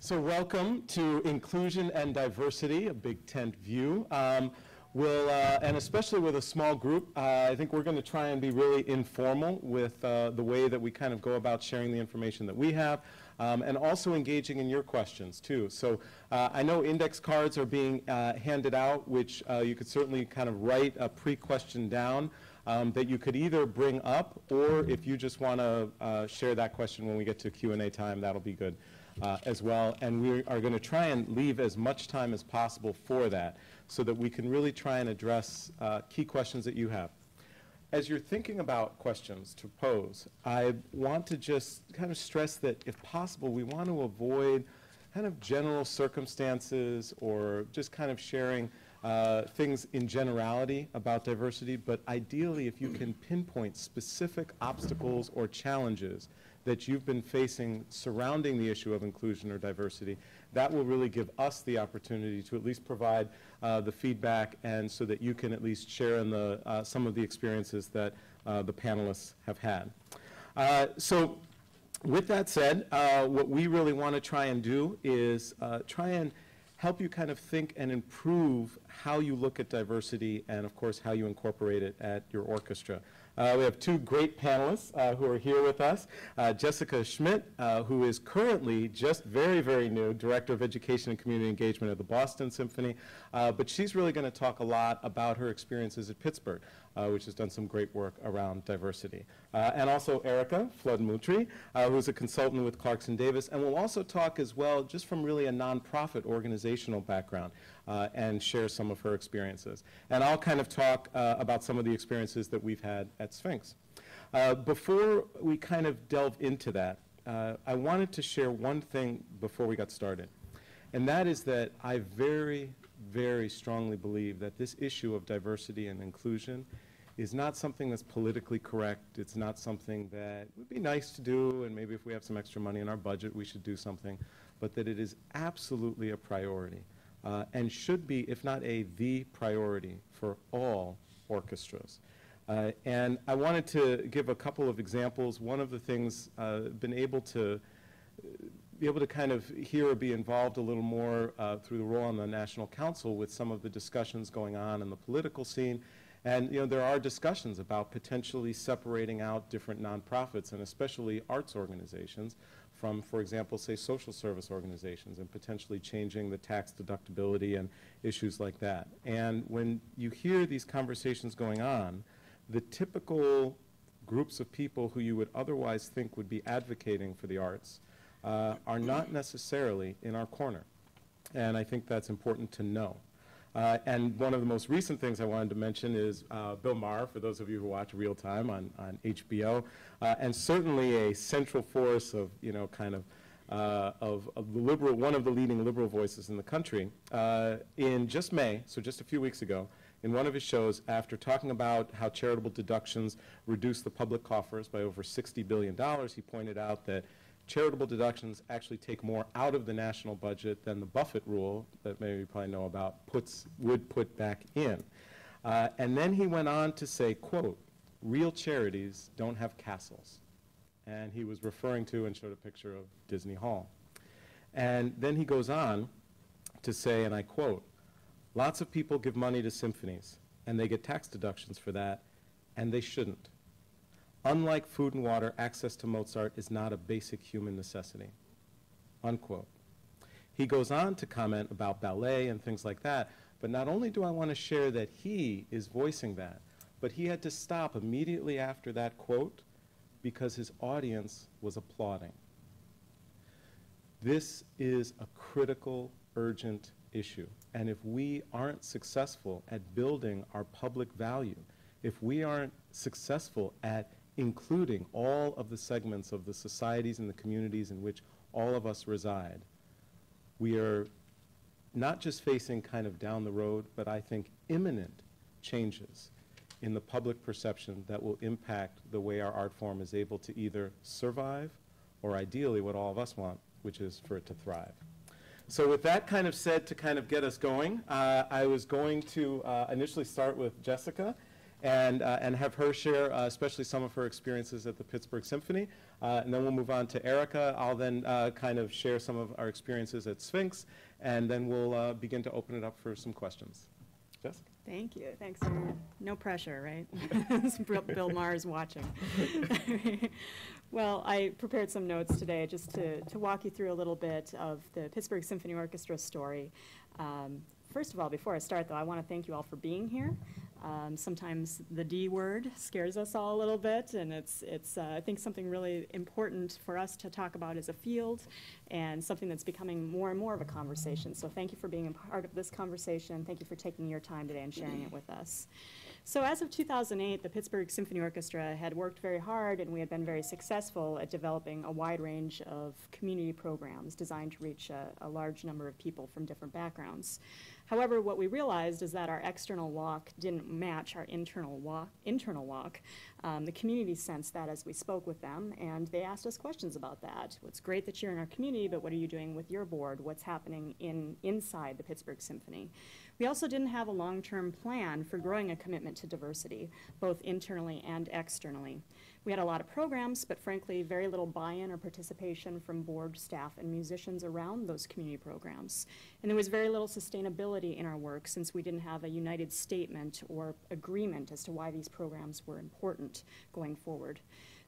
So welcome to Inclusion and Diversity, a Big Tent view. And especially with a small group, I think we're going to try and be really informal with the way that we kind of go about sharing the information that we have, and also engaging in your questions too. So I know index cards are being handed out, which you could certainly kind of write a pre-question down that you could either bring up, or if you just want to share that question when we get to Q&A time, that'll be good as well. And we are going to try and leave as much time as possible for that, so that we can really try and address key questions that you have. As you're thinking about questions to pose, I want to just kind of stress that if possible, we want to avoid kind of general circumstances or just kind of sharing things in generality about diversity, but ideally if you can pinpoint specific obstacles or challenges that you've been facing surrounding the issue of inclusion or diversity, that will really give us the opportunity to at least provide the feedback, and so that you can at least share in the, some of the experiences that the panelists have had. So with that said, what we really want to try and do is try and help you kind of think and improve how you look at diversity, and of course how you incorporate it at your orchestra. We have two great panelists who are here with us. Jessica Schmidt, who is currently just very, very new, Director of Education and Community Engagement at the Boston Symphony, but she's really going to talk a lot about her experiences at Pittsburgh, which has done some great work around diversity. And also Erica Flood-Mutri, who's a consultant with Clarkson Davis, and will also talk as well just from really a nonprofit organizational background, and share some of her experiences. And I'll kind of talk about some of the experiences that we've had at Sphinx. Before we kind of delve into that, I wanted to share one thing before we got started. And that is that I very, very strongly believe that this issue of diversity and inclusion is not something that's politically correct. It's not something that would be nice to do, and maybe if we have some extra money in our budget, we should do something, but that it is absolutely a priority. And should be, if not the priority for all orchestras. And I wanted to give a couple of examples. One of the things been able to kind of hear or be involved a little more through the role on the National Council with some of the discussions going on in the political scene. And there are discussions about potentially separating out different nonprofits, and especially arts organizations, from, for example, say social service organizations, and potentially changing the tax deductibility and issues like that. And when you hear these conversations going on, the typical groups of people who you would otherwise think would be advocating for the arts are not necessarily in our corner. And I think that's important to know. And one of the most recent things I wanted to mention is Bill Maher, for those of you who watch Real Time on HBO, and certainly a central force of, kind of the liberal, one of the leading liberal voices in the country. In just May, so just a few weeks ago, in one of his shows, after talking about how charitable deductions reduce the public coffers by over $60 billion, he pointed out that charitable deductions actually take more out of the national budget than the Buffett rule, that maybe you probably know about, would put back in. And then he went on to say, quote, "Real charities don't have castles." And he was referring to and showed a picture of Disney Hall. And then he goes on to say, and I quote, "Lots of people give money to symphonies, and they get tax deductions for that, and they shouldn't. Unlike food and water, access to Mozart is not a basic human necessity," unquote. He goes on to comment about ballet and things like that, but not only do I want to share that he is voicing that, but he had to stop immediately after that quote because his audience was applauding. This is a critical, urgent issue, and if we aren't successful at building our public value, if we aren't successful at including all of the segments of the societies and the communities in which all of us reside, we are not just facing kind of down the road, but I think imminent changes in the public perception that will impact the way our art form is able to either survive or ideally what all of us want, which is for it to thrive. So with that kind of said, to kind of get us going, I was going to initially start with Jessica and have her share especially some of her experiences at the Pittsburgh Symphony. And then we'll move on to Erica. I'll then kind of share some of our experiences at Sphinx, and then we'll begin to open it up for some questions. Jess? Thank you. Thanks. No pressure, right? Bill Maher is watching. Well, I prepared some notes today just to walk you through a little bit of the Pittsburgh Symphony Orchestra story. First of all, before I start, though, I want to thank you all for being here. Sometimes the D word scares us all a little bit, and it's I think something really important for us to talk about as a field, and something that's becoming more and more of a conversation. So thank you for being a part of this conversation. Thank you for taking your time today and sharing it with us. So as of 2008, the Pittsburgh Symphony Orchestra had worked very hard, and we had been very successful at developing a wide range of community programs designed to reach a large number of people from different backgrounds. However, what we realized is that our external walk didn't match our internal walk. The community sensed that as we spoke with them, and they asked us questions about that. It's great that you're in our community, but what are you doing with your board? What's happening inside the Pittsburgh Symphony? We also didn't have a long-term plan for growing a commitment to diversity, both internally and externally. We had a lot of programs, but frankly, very little buy-in or participation from board, staff, and musicians around those community programs. And there was very little sustainability in our work since we didn't have a united statement or agreement as to why these programs were important going forward.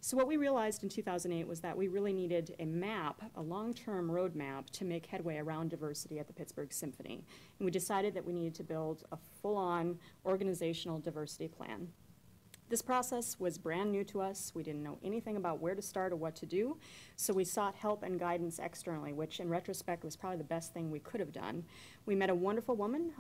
So what we realized in 2008 was that we really needed a map, a long-term roadmap to make headway around diversity at the Pittsburgh Symphony. And we decided that we needed to build a full-on organizational diversity plan. This process was brand new to us. We didn't know anything about where to start or what to do, so we sought help and guidance externally, which in retrospect was probably the best thing we could have done. We met a wonderful woman,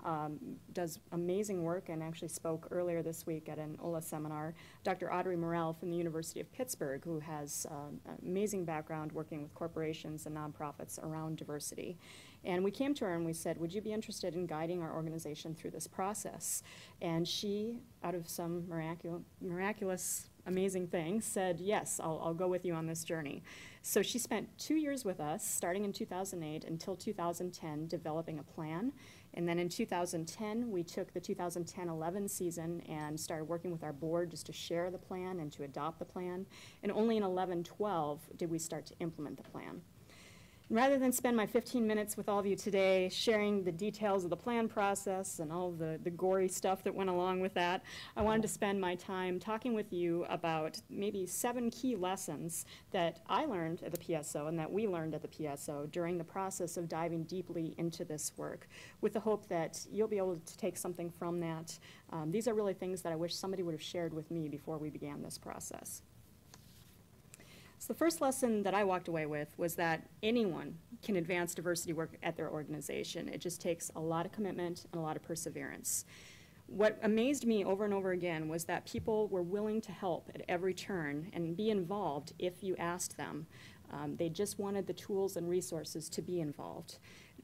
does amazing work, and actually spoke earlier this week at an OLA seminar, Dr. Audrey Morell from the University of Pittsburgh, who has an amazing background working with corporations and nonprofits around diversity. And we came to her and we said, would you be interested in guiding our organization through this process? And she, out of some miraculous, amazing thing, said, yes, I'll go with you on this journey. So she spent 2 years with us, starting in 2008 until 2010, developing a plan. And then in 2010, we took the 2010-11 season and started working with our board just to share the plan and to adopt the plan. And only in 11-12 did we start to implement the plan. Rather than spend my 15 minutes with all of you today sharing the details of the plan process and all the gory stuff that went along with that, I wanted to spend my time talking with you about maybe 7 key lessons that I learned at the PSO and that we learned at the PSO during the process of diving deeply into this work, with the hope that you'll be able to take something from that. These are really things that I wish somebody would have shared with me before we began this process. So the first lesson that I walked away with was that anyone can advance diversity work at their organization. It just takes a lot of commitment and a lot of perseverance. What amazed me over and over again was that people were willing to help at every turn and be involved if you asked them. They just wanted the tools and resources to be involved.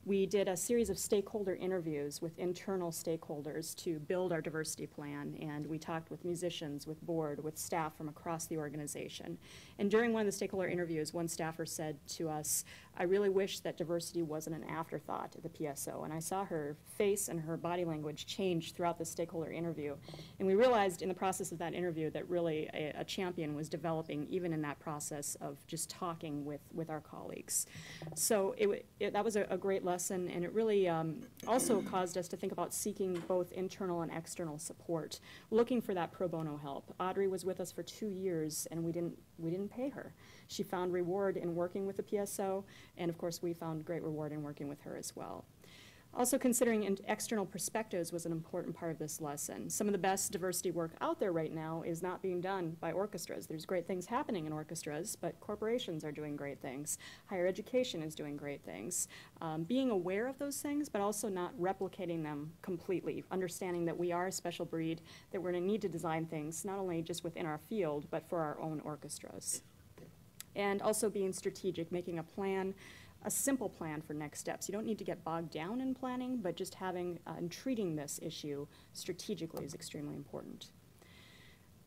We did a series of stakeholder interviews with internal stakeholders to build our diversity plan, and we talked with musicians, with board, with staff from across the organization. And during one of the stakeholder interviews, one staffer said to us, I really wish that diversity wasn't an afterthought at the PSO. And I saw her face and her body language change throughout the stakeholder interview. And we realized in the process of that interview that really a champion was developing even in that process of just talking with our colleagues. So that was a great lesson, and it really also caused us to think about seeking both internal and external support, looking for that pro bono help. Audrey was with us for 2 years, and we didn't pay her. She found reward in working with the PSO, and of course we found great reward in working with her as well. Also, considering external perspectives was an important part of this lesson. Some of the best diversity work out there right now is not being done by orchestras. There's great things happening in orchestras, but corporations are doing great things. Higher education is doing great things. Being aware of those things, but also not replicating them completely, understanding that we are a special breed, that we're going to need to design things not only just within our field, but for our own orchestras. And also being strategic, making a plan, a simple plan for next steps. You don't need to get bogged down in planning, but just having and treating this issue strategically is extremely important.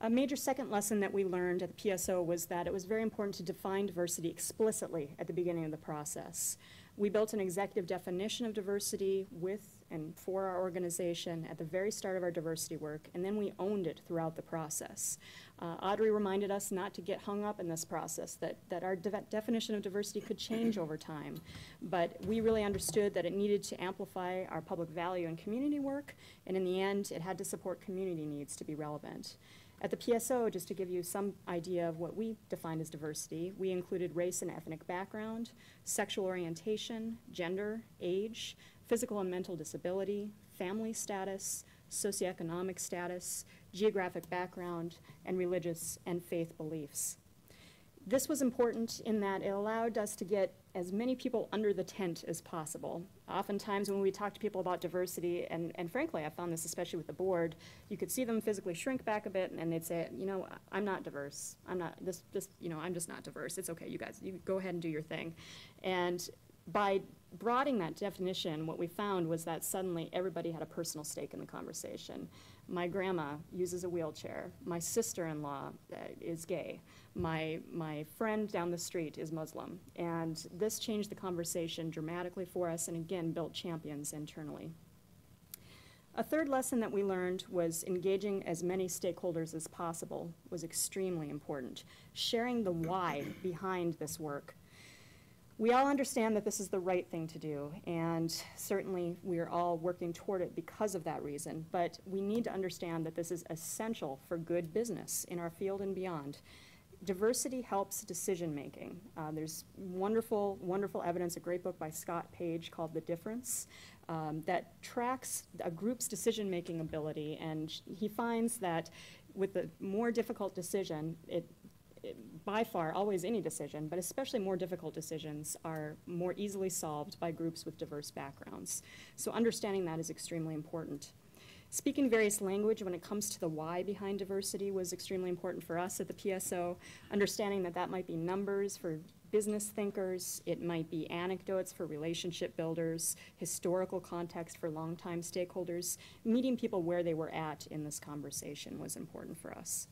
A major second lesson that we learned at the PSO was that it was very important to define diversity explicitly at the beginning of the process. We built an executive definition of diversity with and for our organization at the very start of our diversity work, and then we owned it throughout the process. Audrey reminded us not to get hung up in this process, that our definition of diversity could change over time, but we really understood that it needed to amplify our public value and community work, and in the end, it had to support community needs to be relevant. At the PSO, just to give you some idea of what we defined as diversity, we included race and ethnic background, sexual orientation, gender, age, physical and mental disability, family status, socioeconomic status, geographic background, and religious and faith beliefs. This was important in that it allowed us to get as many people under the tent as possible. Oftentimes when we talk to people about diversity, and frankly, I found this especially with the board, you could see them physically shrink back a bit and they'd say, you know, I'm not diverse. I'm just not diverse. It's okay, you guys, you go ahead and do your thing. And by broadening that definition, what we found was that suddenly everybody had a personal stake in the conversation. My grandma uses a wheelchair. My sister-in-law is gay. My friend down the street is Muslim. And this changed the conversation dramatically for us and again built champions internally. A third lesson that we learned was engaging as many stakeholders as possible was extremely important. Sharing the why behind this work. We all understand that this is the right thing to do, and certainly we are all working toward it because of that reason, but we need to understand that this is essential for good business in our field and beyond. Diversity helps decision-making. There's wonderful, wonderful evidence, a great book by Scott Page called The Difference, that tracks a group's decision-making ability, and he finds that with the more difficult decision, by far, always any decision, but especially more difficult decisions are more easily solved by groups with diverse backgrounds. So understanding that is extremely important. Speaking various language when it comes to the why behind diversity was extremely important for us at the PSO, understanding that that might be numbers for business thinkers, it might be anecdotes for relationship builders, historical context for longtime stakeholders. Meeting people where they were at in this conversation was important for us.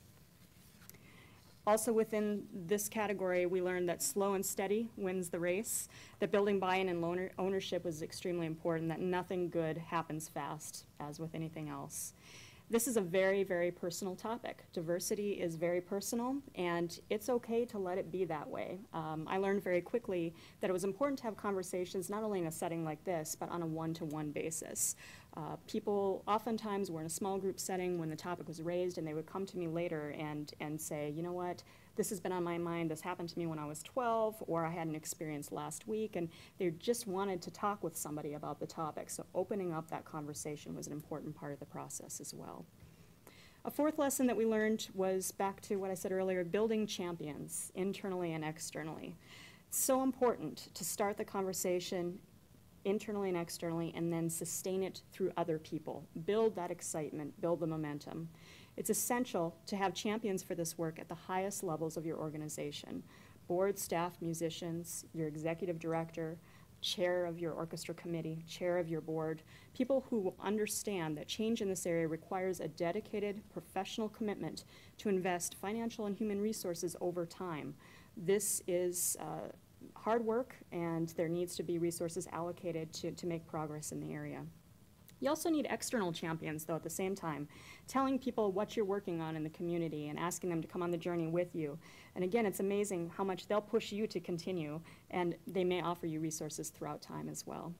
Also within this category, we learned that slow and steady wins the race, that building buy-in and ownership was extremely important, that nothing good happens fast, as with anything else. This is a very, very personal topic. Diversity is very personal, and it's okay to let it be that way. I learned very quickly that it was important to have conversations not only in a setting like this, but on a one-to-one basis. People oftentimes were in a small group setting when the topic was raised, and they would come to me later and say, you know what, this has been on my mind, this happened to me when I was 12, or I had an experience last week, and they just wanted to talk with somebody about the topic. So opening up that conversation was an important part of the process as well. A fourth lesson that we learned was back to what I said earlier, building champions internally and externally. It's so important to start the conversation internally and externally and then sustain it through other people. Build that excitement, build the momentum. It's essential to have champions for this work at the highest levels of your organization. Board, staff, musicians, your executive director, chair of your orchestra committee, chair of your board, people who will understand that change in this area requires a dedicated professional commitment to invest financial and human resources over time. This is hard work, and there needs to be resources allocated to make progress in the area. You also need external champions, though, at the same time, telling people what you're working on in the community and asking them to come on the journey with you. And again, it's amazing how much they'll push you to continue, and they may offer you resources throughout time as well.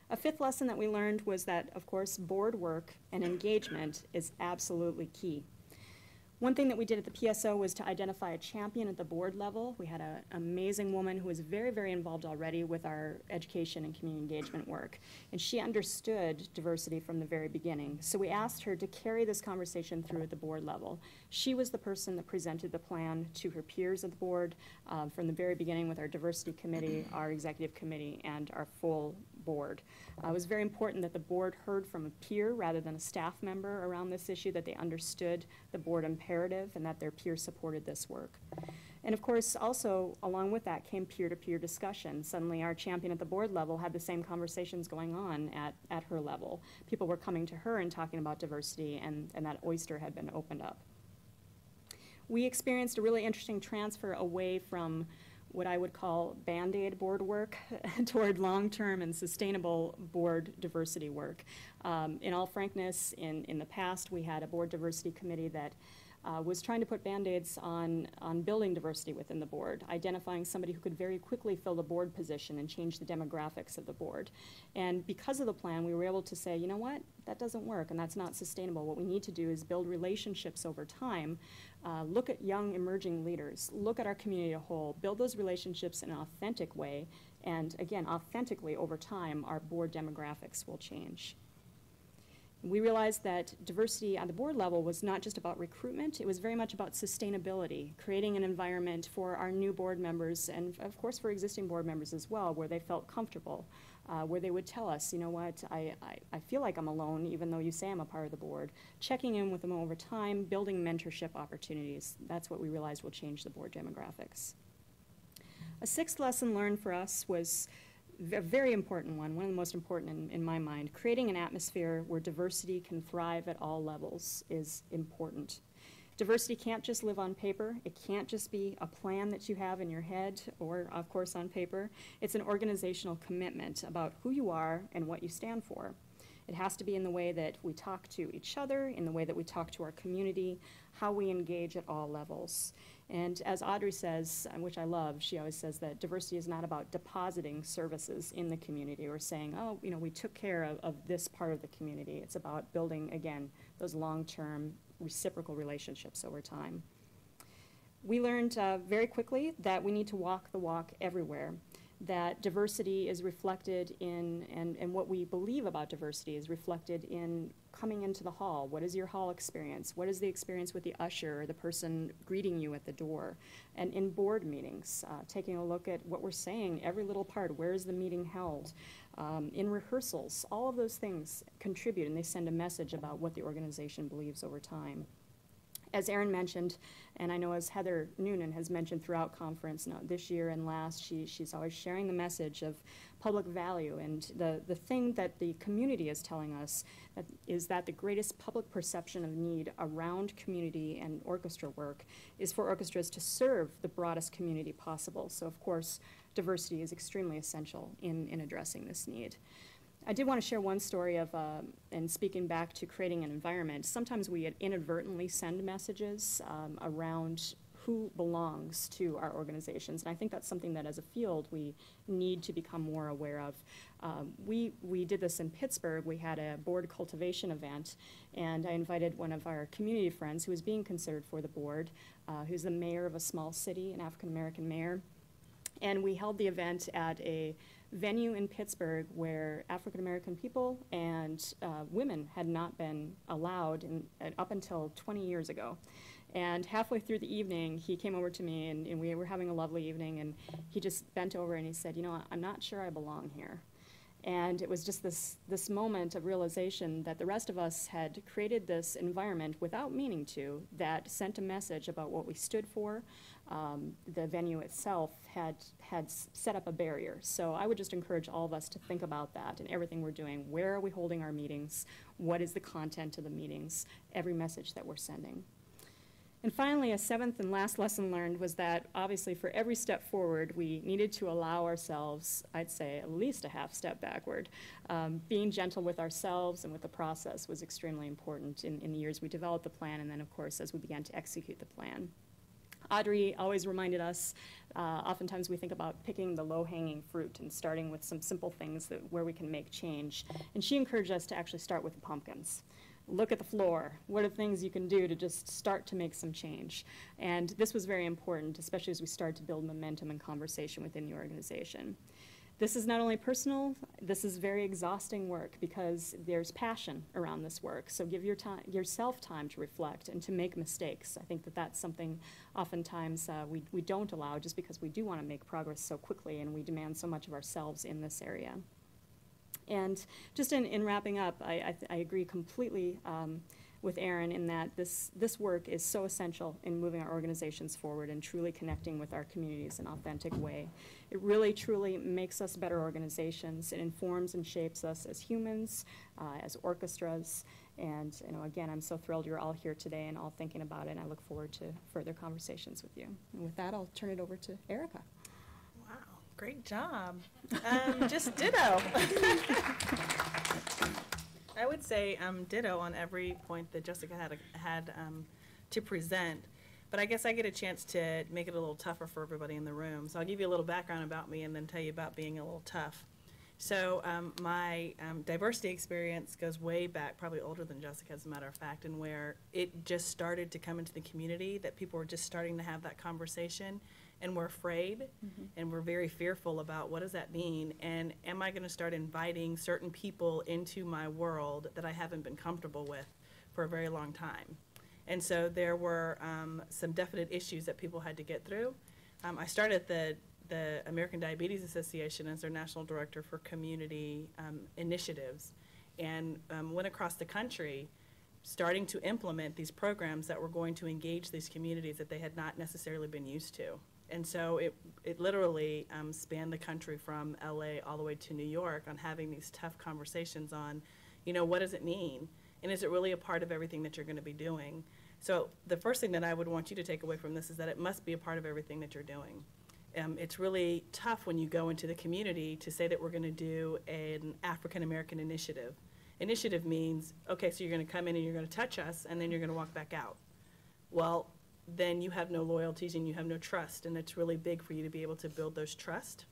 A fifth lesson that we learned was that, of course, board work and engagement is absolutely key. One thing that we did at the PSO was to identify a champion at the board level. We had an amazing woman who was very, very involved already with our education and community engagement work. And she understood diversity from the very beginning. So we asked her to carry this conversation through at the board level. She was the person that presented the plan to her peers at the board from the very beginning with our diversity committee, our executive committee, and our full board. It was very important that the board heard from a peer rather than a staff member around this issue, that they understood the board imperative and that their peers supported this work. And of course, also along with that came peer-to-peer discussion. Suddenly our champion at the board level had the same conversations going on at her level. People were coming to her and talking about diversity, and that oyster had been opened up. We experienced a really interesting transfer away from what I would call Band-Aid board work toward long-term and sustainable board diversity work. In all frankness, in the past, we had a board diversity committee that was trying to put Band-Aids on building diversity within the board, identifying somebody who could very quickly fill the board position and change the demographics of the board. And because of the plan, we were able to say, you know what, that doesn't work and that's not sustainable. What we need to do is build relationships over time, look at young emerging leaders, look at our community as a whole, build those relationships in an authentic way, and again, authentically over time, our board demographics will change. We realized that diversity on the board level was not just about recruitment, it was very much about sustainability, creating an environment for our new board members and of course for existing board members as well, where they felt comfortable, where they would tell us, you know what, I feel like I'm alone even though you say I'm a part of the board. Checking in with them over time, building mentorship opportunities, that's what we realized will change the board demographics. A sixth lesson learned for us was a very important one of the most important in my mind. Creating an atmosphere where diversity can thrive at all levels is important. Diversity can't just live on paper. It can't just be a plan that you have in your head or, of course, on paper. It's an organizational commitment about who you are and what you stand for. It has to be in the way that we talk to each other, in the way that we talk to our community, how we engage at all levels. And as Audrey says, which I love, she always says that diversity is not about depositing services in the community or saying, oh, you know, we took care of this part of the community. It's about building, again, those long-term reciprocal relationships over time. We learned very quickly that we need to walk the walk everywhere, that diversity is reflected in, and what we believe about diversity is reflected in coming into the hall. What is your hall experience? What is the experience with the usher or the person greeting you at the door? And in board meetings, taking a look at what we're saying, every little part, where is the meeting held? In rehearsals, all of those things contribute and they send a message about what the organization believes over time. As Erin mentioned, and I know as Heather Noonan has mentioned throughout conference, this year and last, she's always sharing the message of public value. And the thing that the community is telling us is that the greatest public perception of need around community and orchestra work is for orchestras to serve the broadest community possible. So of course, diversity is extremely essential in addressing this need. I did want to share one story of, and speaking back to creating an environment, sometimes we inadvertently send messages around who belongs to our organizations, and I think that's something that as a field we need to become more aware of. We did this in Pittsburgh. We had a board cultivation event, and I invited one of our community friends who was being considered for the board, who's the mayor of a small city, an African-American mayor, and we held the event at a venue in Pittsburgh where African-American people and women had not been allowed up until 20 years ago. And halfway through the evening, he came over to me, and we were having a lovely evening, and he just bent over and he said, you know, I'm not sure I belong here. And it was just this moment of realization that the rest of us had created this environment without meaning to that sent a message about what we stood for. The venue itself had set up a barrier. So I would just encourage all of us to think about that in everything we're doing. Where are we holding our meetings? What is the content of the meetings? Every message that we're sending. And finally, a seventh and last lesson learned was that obviously for every step forward, we needed to allow ourselves, I'd say, at least a half step backward. Being gentle with ourselves and with the process was extremely important in the years we developed the plan, and then of course as we began to execute the plan. Audrey always reminded us, oftentimes we think about picking the low-hanging fruit and starting with some simple things where we can make change. And she encouraged us to actually start with the pumpkins. Look at the floor. What are things you can do to just start to make some change? And this was very important, especially as we start to build momentum and conversation within the organization. This is not only personal, this is very exhausting work because there's passion around this work. So give yourself time to reflect and to make mistakes. I think that that's something oftentimes we don't allow just because we do want to make progress so quickly and we demand so much of ourselves in this area. And just in wrapping up, I agree completely with Erin in that this work is so essential in moving our organizations forward and truly connecting with our communities in an authentic way. It really, truly makes us better organizations. It informs and shapes us as humans, as orchestras. And again, I'm so thrilled you're all here today and all thinking about it, and I look forward to further conversations with you. And with that, I'll turn it over to Erica. Great job. Just ditto. I would say ditto on every point that Jessica had to present. But I guess I get a chance to make it a little tougher for everybody in the room. So I'll give you a little background about me and then tell you about being a little tough. So my diversity experience goes way back, probably older than Jessica, as a matter of fact, and where it just started to come into the community, that people were just starting to have that conversation, and we're afraid, and we're very fearful about what does that mean, and am I going to start inviting certain people into my world that I haven't been comfortable with for a very long time. And so there were some definite issues that people had to get through. I started the American Diabetes Association as their national director for community initiatives, and went across the country starting to implement these programs that were going to engage these communities that they had not necessarily been used to. And so it literally spanned the country from LA all the way to New York on having these tough conversations on, you know, what does it mean? And is it really a part of everything that you're going to be doing? So the first thing that I would want you to take away from this is that it must be a part of everything that you're doing. It's really tough when you go into the community to say that we're going to do an African American initiative. Initiative means, okay, so you're going to come in and you're going to touch us, and then you're going to walk back out. Well, then you have no loyalties and you have no trust, and it's really big for you to be able to build those trust.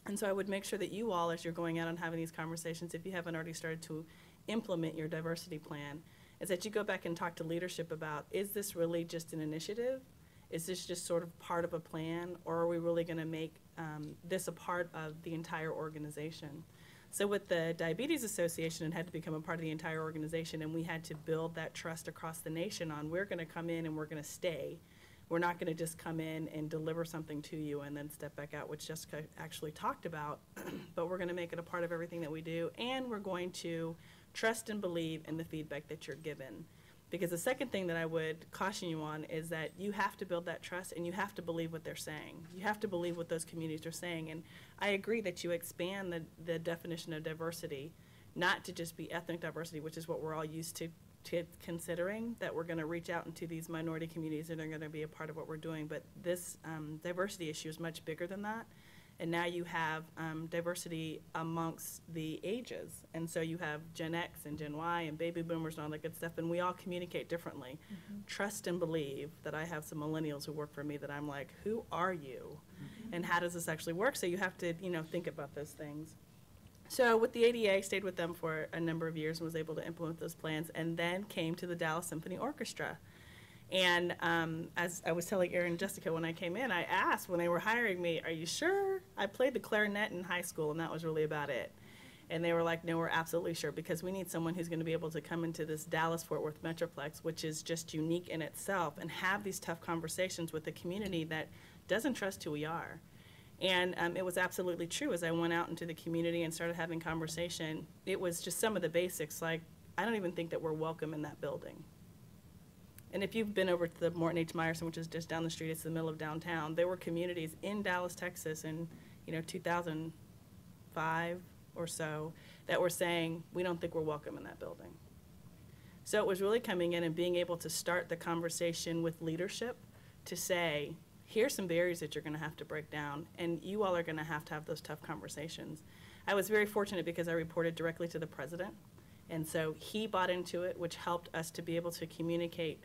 And so I would make sure that you all, as you're going out and having these conversations, if you haven't already started to implement your diversity plan, is that you go back and talk to leadership about, is this really just an initiative? Is this just sort of part of a plan, or are we really going to make this a part of the entire organization? So with the Diabetes Association, it had to become a part of the entire organization, and we had to build that trust across the nation on, we're going to come in and we're going to stay. We're not going to just come in and deliver something to you and then step back out, which Jessica actually talked about, but we're going to make it a part of everything that we do, and we're going to trust and believe in the feedback that you're given. Because the second thing that I would caution you on is that you have to build that trust, and you have to believe what they're saying. You have to believe what those communities are saying. And I agree that you expand the definition of diversity, not to just be ethnic diversity, which is what we're all used to considering, that we're going to reach out into these minority communities and they're going to be a part of what we're doing. But this diversity issue is much bigger than that. And now you have diversity amongst the ages. And so you have Gen X and Gen Y and baby boomers and all that good stuff, and we all communicate differently. Trust and believe that I have some millennials who work for me that I'm like, who are you? And how does this actually work? So you have to, you know, think about those things. So with the ADA, I stayed with them for a number of years and was able to implement those plans, and then came to the Dallas Symphony Orchestra. And as I was telling Erin and Jessica when I came in, I asked when they were hiring me, are you sure? I played the clarinet in high school, and that was really about it. And they were like, no, we're absolutely sure, because we need someone who's going to be able to come into this Dallas-Fort Worth Metroplex, which is just unique in itself, and have these tough conversations with a community that doesn't trust who we are. And it was absolutely true. As I went out into the community and started having conversation, it was just some of the basics, like, I don't even think that we're welcome in that building. And if you've been over to the Morton H. Meyerson, which is just down the street, it's the middle of downtown, there were communities in Dallas, Texas in 2005 or so that were saying, we don't think we're welcome in that building. So it was really coming in and being able to start the conversation with leadership to say, here's some barriers that you're going to have to break down, and you all are going to have those tough conversations. I was very fortunate because I reported directly to the president. And so he bought into it, which helped us to be able to communicate,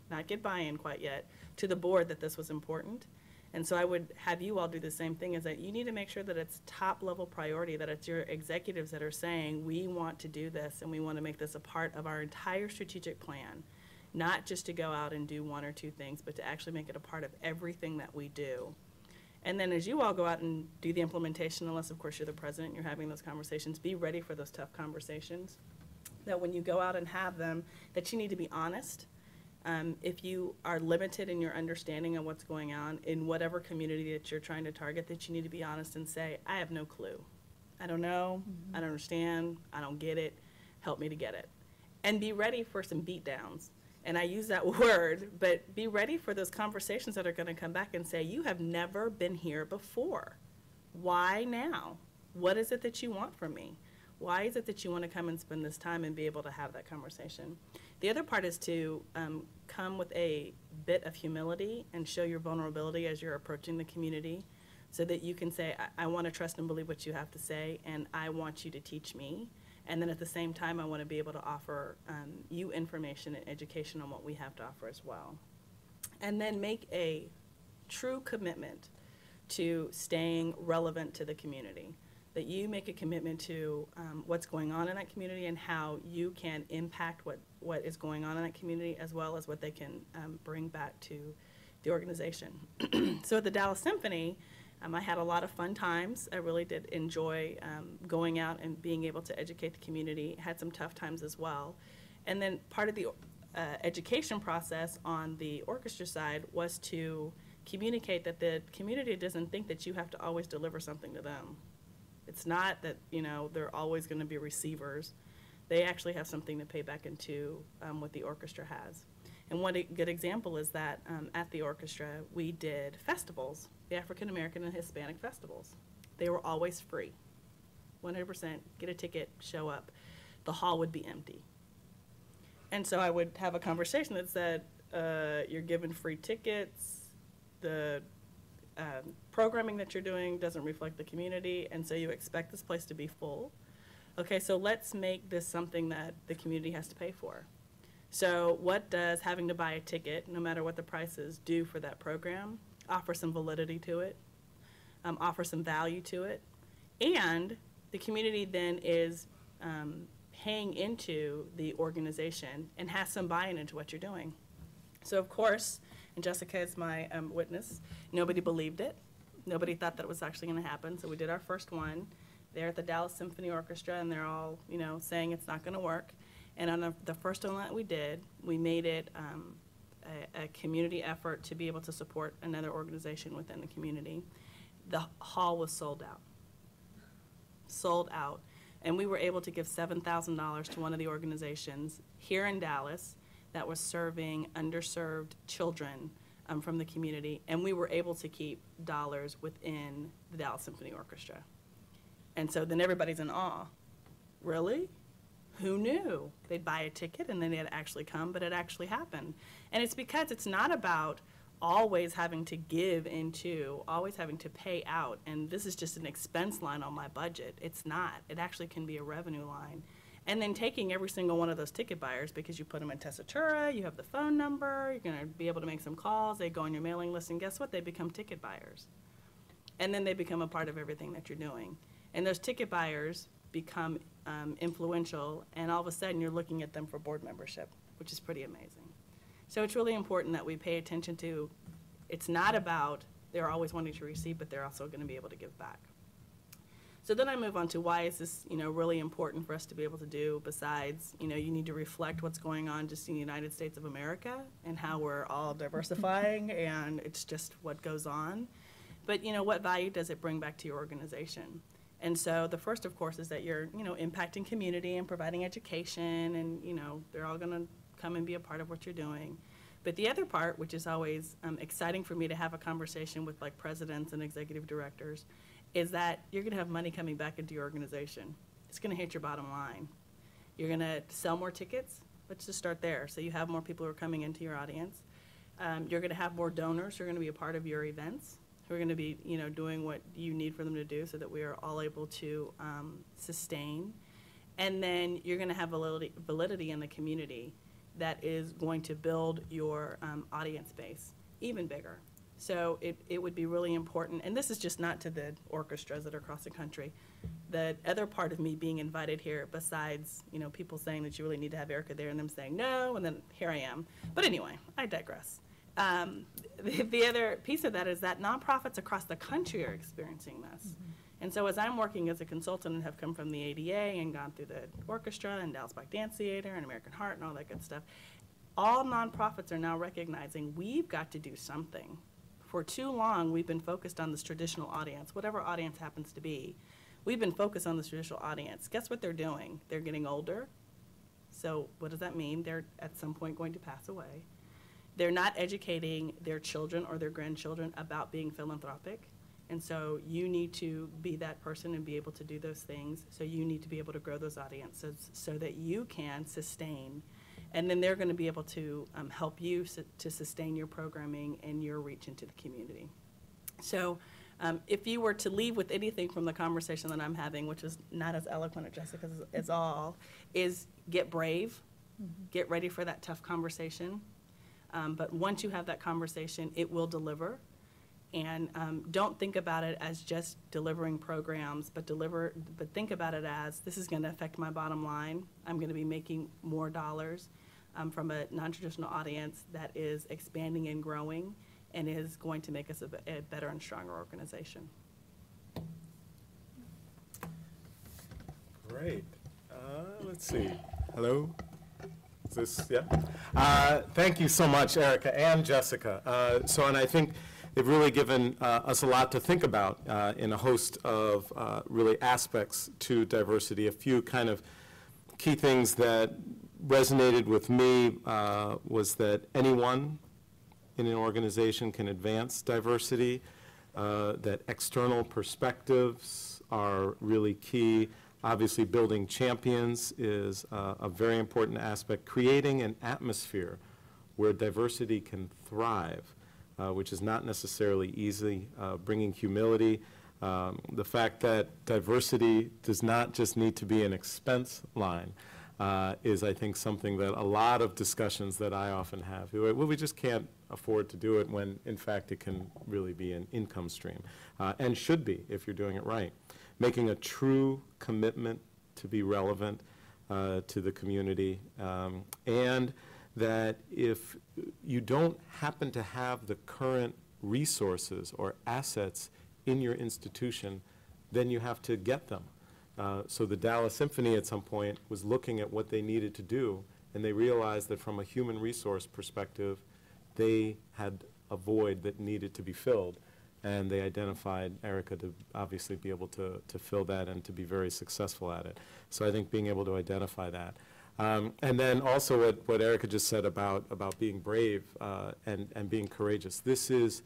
not get buy-in quite yet, to the board that this was important. And so I would have you all do the same thing, is that you need to make sure that it's top-level priority, that it's your executives that are saying, we want to do this, and we want to make this a part of our entire strategic plan, not just to go out and do one or two things, but to actually make it a part of everything that we do. And then as you all go out and do the implementation, unless of course you're the president, you're having those conversations, be ready for those tough conversations. That when you go out and have them, that you need to be honest. If you are limited in your understanding of what's going on in whatever community that you're trying to target, that you need to be honest and say, I have no clue. I don't know, I don't understand, I don't get it, help me to get it. And be ready for some beat downs. And I use that word, but be ready for those conversations that are going to come back and say, you have never been here before. Why now? What is it that you want from me? Why is it that you want to come and spend this time and be able to have that conversation? The other part is to come with a bit of humility and show your vulnerability as you're approaching the community. so that you can say, I want to trust and believe what you have to say, and I want you to teach me. And then at the same time, I want to be able to offer you information and education on what we have to offer as well. And then make a true commitment to staying relevant to the community, that you make a commitment to what's going on in that community and how you can impact what is going on in that community, as well as what they can bring back to the organization. So at the Dallas Symphony, I had a lot of fun times. I really did enjoy going out and being able to educate the community. Had some tough times as well. And then part of the education process on the orchestra side was to communicate that the community doesn't think that you have to always deliver something to them. It's not that, you know, they're always going to be receivers. They actually have something to pay back into what the orchestra has. And one good example is that at the orchestra, we did festivals, the African American and Hispanic festivals. They were always free, 100%, get a ticket, show up. The hall would be empty. And so I would have a conversation that said, you're given free tickets, the programming that you're doing doesn't reflect the community, and so you expect this place to be full. Okay, so let's make this something that the community has to pay for. So what does having to buy a ticket, no matter what the price is, do for that program? Offer some validity to it, offer some value to it, and the community then is paying into the organization and has some buy-in into what you're doing. So of course, and Jessica is my witness, nobody believed it. Nobody thought that it was actually going to happen. So we did our first one there at the Dallas Symphony Orchestra, and they're all, you know, saying it's not going to work. And on the first one that we did, we made it a community effort to be able to support another organization within the community. The hall was sold out. Sold out. And we were able to give $7,000 to one of the organizations here in Dallas that was serving underserved children from the community, and we were able to keep dollars within the Dallas Symphony Orchestra. And so then everybody's in awe. Really? Who knew? They'd buy a ticket and then they'd actually come, but it actually happened. And it's because it's not about always having to give into, always having to pay out, and this is just an expense line on my budget. It's not. It actually can be a revenue line. And then taking every single one of those ticket buyers, because you put them in Tessitura, you have the phone number, you're going to be able to make some calls, they go on your mailing list, and guess what? They become ticket buyers. And then they become a part of everything that you're doing. And those ticket buyers become influential, and all of a sudden you're looking at them for board membership, which is pretty amazing. So it's really important that we pay attention to, it's not about they're always wanting to receive, but they're also going to be able to give back. So then I move on to why is this, you know, really important for us to be able to do, besides, you know, you need to reflect what's going on just in the United States of America and how we're all diversifying and it's just what goes on. But, you know, what value does it bring back to your organization? And so the first, of course, is that you're, you know, impacting community and providing education, and, you know, they're all going to come and be a part of what you're doing. But the other part, which is always exciting for me to have a conversation with like presidents and executive directors, is that you're going to have money coming back into your organization. It's going to hit your bottom line. You're going to sell more tickets. Let's just start there. So you have more people who are coming into your audience. You're going to have more donors who are going to be a part of your events, who are going to be, you know, doing what you need for them to do so that we are all able to sustain. And then you're going to have validity in the community that is going to build your audience base even bigger. So it would be really important, and this is just not to the orchestras that are across the country. The other part of me being invited here, besides, you know, people saying that you really need to have Erica there and them saying no, and then here I am. But anyway, I digress. The other piece of that is that nonprofits across the country are experiencing this. Mm-hmm. And so as I'm working as a consultant and have come from the ADA and gone through the orchestra and Dallas Black Dance Theater and American Heart and all that good stuff, all nonprofits are now recognizing we've got to do something. For too long, we've been focused on this traditional audience, whatever audience happens to be. We've been focused on this traditional audience. Guess what they're doing? They're getting older. So what does that mean? They're at some point going to pass away. They're not educating their children or their grandchildren about being philanthropic. And so you need to be that person and be able to do those things. So you need to be able to grow those audiences so that you can sustain. And then they're going to be able to help you to sustain your programming and your reach into the community. So If you were to leave with anything from the conversation that I'm having, which is not as eloquent as Jessica's as all, is get brave, get ready for that tough conversation. But once you have that conversation, it will deliver. And don't think about it as just delivering programs, but think about it as this is going to affect my bottom line. I'm going to be making more dollars from a non-traditional audience that is expanding and growing and is going to make us a better and stronger organization. Great. Let's see. Hello? Is this, yeah? Thank you so much, Erica and Jessica. And I think they've really given us a lot to think about in a host of really aspects to diversity. A few kind of key things that resonated with me was that anyone in an organization can advance diversity, that external perspectives are really key. Obviously, building champions is a very important aspect. Creating an atmosphere where diversity can thrive, which is not necessarily easy. Bringing humility. The fact that diversity does not just need to be an expense line is, I think, something that a lot of discussions that I often have. Well, we just can't afford to do it when, in fact, it can really be an income stream, and should be if you're doing it right. Making a true commitment to be relevant to the community, and that if you don't happen to have the current resources or assets in your institution, then you have to get them. So the Dallas Symphony at some point was looking at what they needed to do, and they realized that from a human resource perspective, they had a void that needed to be filled. And they identified Erica to obviously be able to fill that and to be very successful at it. So I think being able to identify that. And then also what Erica just said about being brave and being courageous. This is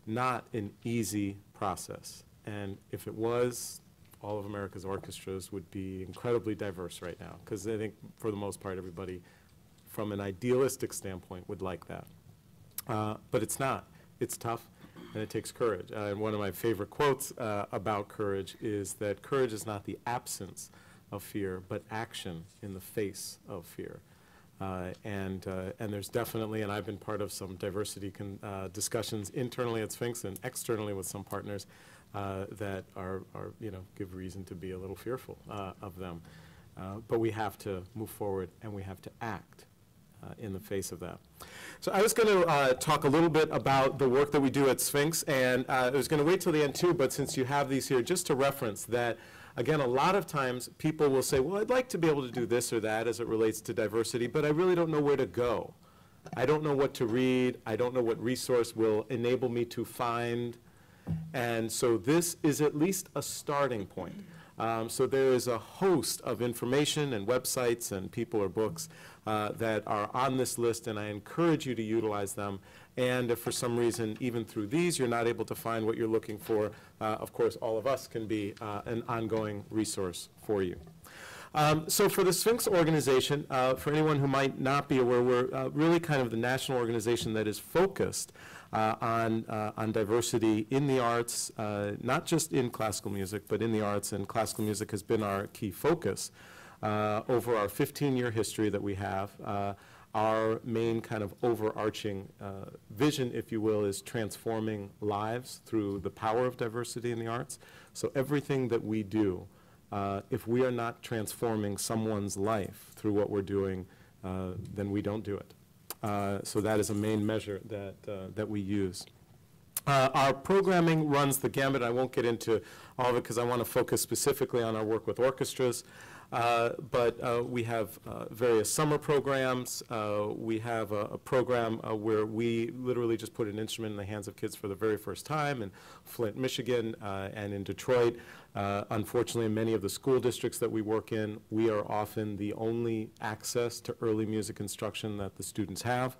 not an easy process. And if it was, all of America's orchestras would be incredibly diverse right now, because I think for the most part everybody from an idealistic standpoint would like that. But it's not. It's tough. And it takes courage. And one of my favorite quotes about courage is that courage is not the absence of fear, but action in the face of fear. And there's definitely, and I've been part of some diversity discussions internally at Sphinx and externally with some partners that are, give reason to be a little fearful of them. But we have to move forward and we have to act in the face of that. So I was going to talk a little bit about the work that we do at Sphinx, and I was going to wait till the end too, but since you have these here, just to reference that, again, a lot of times people will say, well, I'd like to be able to do this or that as it relates to diversity, but I really don't know where to go. I don't know what to read. I don't know what resource will enable me to find. And so this is at least a starting point. So there is a host of information and websites and people or books that are on this list, and I encourage you to utilize them. And if for some reason, even through these, you're not able to find what you're looking for, of course, all of us can be an ongoing resource for you. So for the Sphinx organization, for anyone who might not be aware, we're really kind of the national organization that is focused on diversity in the arts, not just in classical music, but in the arts, and classical music has been our key focus over our 15-year history that we have. Our main kind of overarching vision, if you will, is transforming lives through the power of diversity in the arts. So everything that we do, if we are not transforming someone's life through what we're doing, then we don't do it. So that is a main measure that we use. Our programming runs the gamut. I won't get into all of it because I want to focus specifically on our work with orchestras. But we have various summer programs. We have a program where we literally just put an instrument in the hands of kids for the very first time in Flint, Michigan, and in Detroit. Unfortunately, in many of the school districts that we work in, we are often the only access to early music instruction that the students have.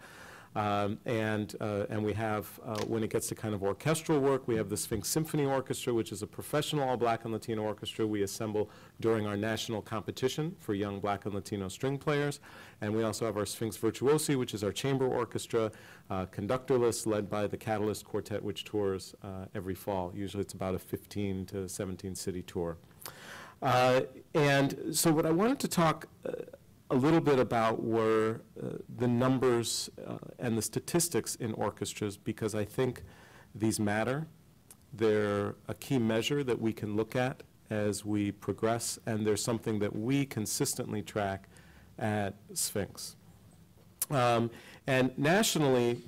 And we have, when it gets to kind of orchestral work, we have the Sphinx Symphony Orchestra, which is a professional all-black and Latino orchestra we assemble during our national competition for young black and Latino string players. And we also have our Sphinx Virtuosi, which is our chamber orchestra, conductorless, led by the Catalyst Quartet, which tours every fall. Usually it's about a 15 to 17 city tour. And so what I wanted to talk a little bit about were the numbers and the statistics in orchestras, because I think these matter. They're a key measure that we can look at as we progress, and there's something that we consistently track at Sphinx. And nationally,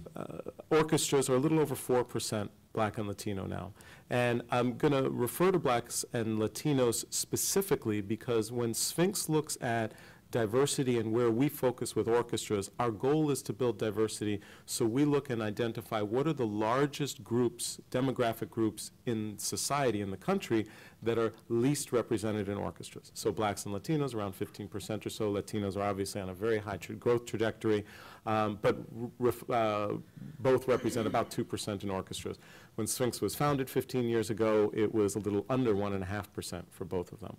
orchestras are a little over 4% black and Latino now. And I'm going to refer to blacks and Latinos specifically because when Sphinx looks at diversity and where we focus with orchestras, our goal is to build diversity, so we look and identify what are the largest groups, demographic groups in society, in the country, that are least represented in orchestras. So blacks and Latinos, around 15% or so. Latinos are obviously on a very high growth trajectory, but both represent about 2% in orchestras. When Sphinx was founded 15 years ago, it was a little under 1.5% for both of them.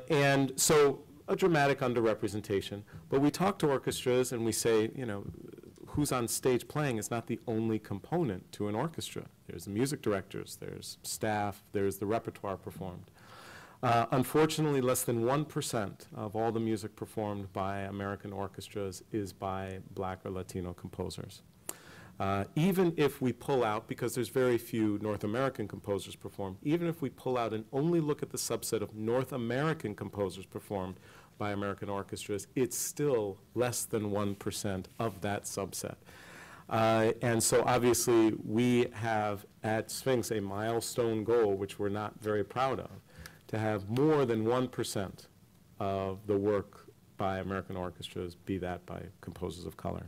And so a dramatic underrepresentation, but we talk to orchestras and we say, you know, who's on stage playing is not the only component to an orchestra. There's the music directors, there's staff, there's the repertoire performed. Unfortunately, less than 1% of all the music performed by American orchestras is by black or Latino composers. Even if we pull out, because there's very few North American composers performed, even if we pull out and only look at the subset of North American composers performed by American orchestras, it's still less than 1% of that subset. And so obviously we have at Sphinx a milestone goal, which we're not very proud of, to have more than 1% of the work by American orchestras be that by composers of color.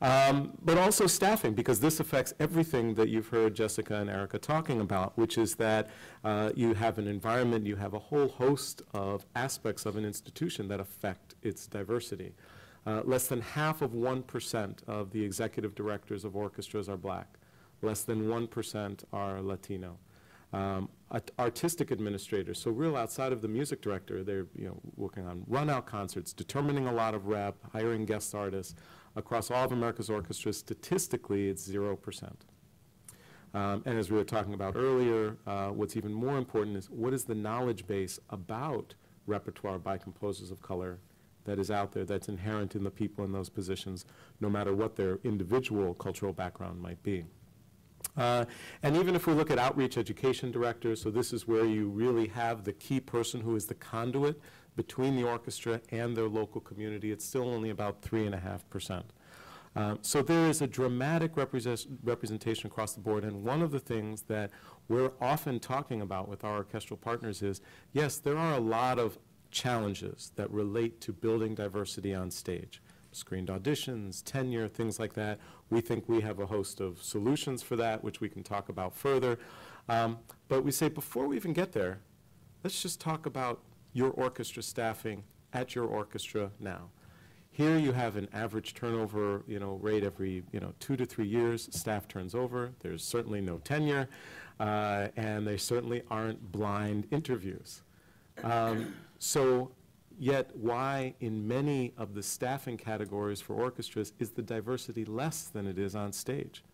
But also staffing, because this affects everything that you've heard Jessica and Erica talking about, which is that you have an environment, you have a whole host of aspects of an institution that affect its diversity. Less than half of 1% of the executive directors of orchestras are black. Less than 1% are Latino. Artistic administrators, so real outside of the music director, they're working on run-out concerts, determining a lot of rep, hiring guest artists. Across all of America's orchestras, statistically, it's 0%. And as we were talking about earlier, what's even more important is what is the knowledge base about repertoire by composers of color that is out there, that's inherent in the people in those positions, no matter what their individual cultural background might be. And even if we look at outreach education directors, so this is where you really have the key person who is the conduit between the orchestra and their local community, it's still only about 3.5%. So there is a dramatic representation across the board, and one of the things that we're often talking about with our orchestral partners is, yes, there are a lot of challenges that relate to building diversity on stage. Screened auditions, tenure, things like that. We think we have a host of solutions for that, which we can talk about further. But we say before we even get there, let's just talk about your orchestra staffing at your orchestra now. Here you have an average turnover rate every 2 to 3 years. Staff turns over. There's certainly no tenure, and there certainly aren't blind interviews. So yet why in many of the staffing categories for orchestras is the diversity less than it is on stage,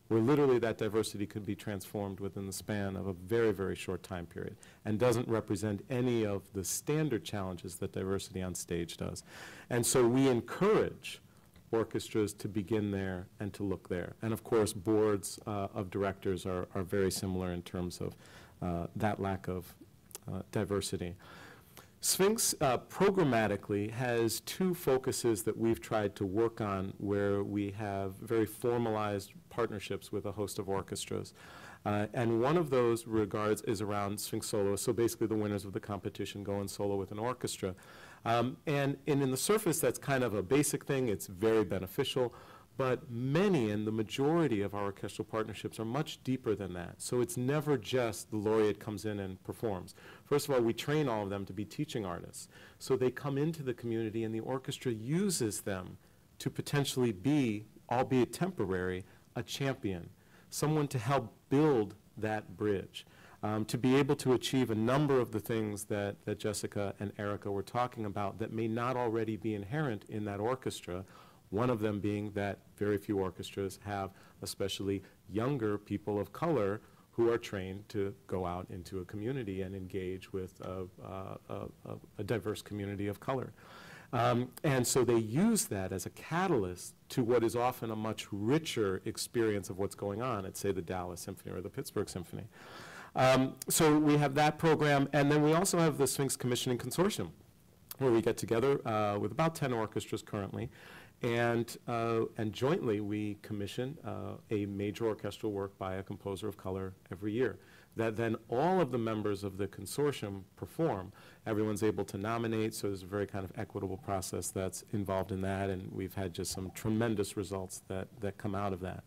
where literally that diversity could be transformed within the span of a very, very short time period and doesn't represent any of the standard challenges that diversity on stage does. And so we encourage orchestras to begin there and to look there. And of course, boards of directors are very similar in terms of that lack of diversity. Sphinx programmatically has two focuses that we've tried to work on where we have very formalized partnerships with a host of orchestras. And one of those regards is around Sphinx soloists, so basically the winners of the competition go in solo with an orchestra. And in the surface, that's kind of a basic thing. It's very beneficial. But many and the majority of our orchestral partnerships are much deeper than that. So it's never just the laureate comes in and performs. First of all, we train all of them to be teaching artists. So they come into the community and the orchestra uses them to potentially be albeit temporary, a champion, someone to help build that bridge, to be able to achieve a number of the things that Jessica and Erica were talking about that may not already be inherent in that orchestra, one of them being that very few orchestras have especially younger people of color who are trained to go out into a community and engage with a diverse community of color. And so they use that as a catalyst to what is often a much richer experience of what's going on at, say, the Dallas Symphony or the Pittsburgh Symphony. So we have that program, and then we also have the Sphinx Commissioning Consortium, where we get together with about 10 orchestras currently, and jointly we commission a major orchestral work by a composer of color every year that then all of the members of the consortium perform. Everyone's able to nominate, so there's a very kind of equitable process that's involved in that, and we've had just some tremendous results that come out of that.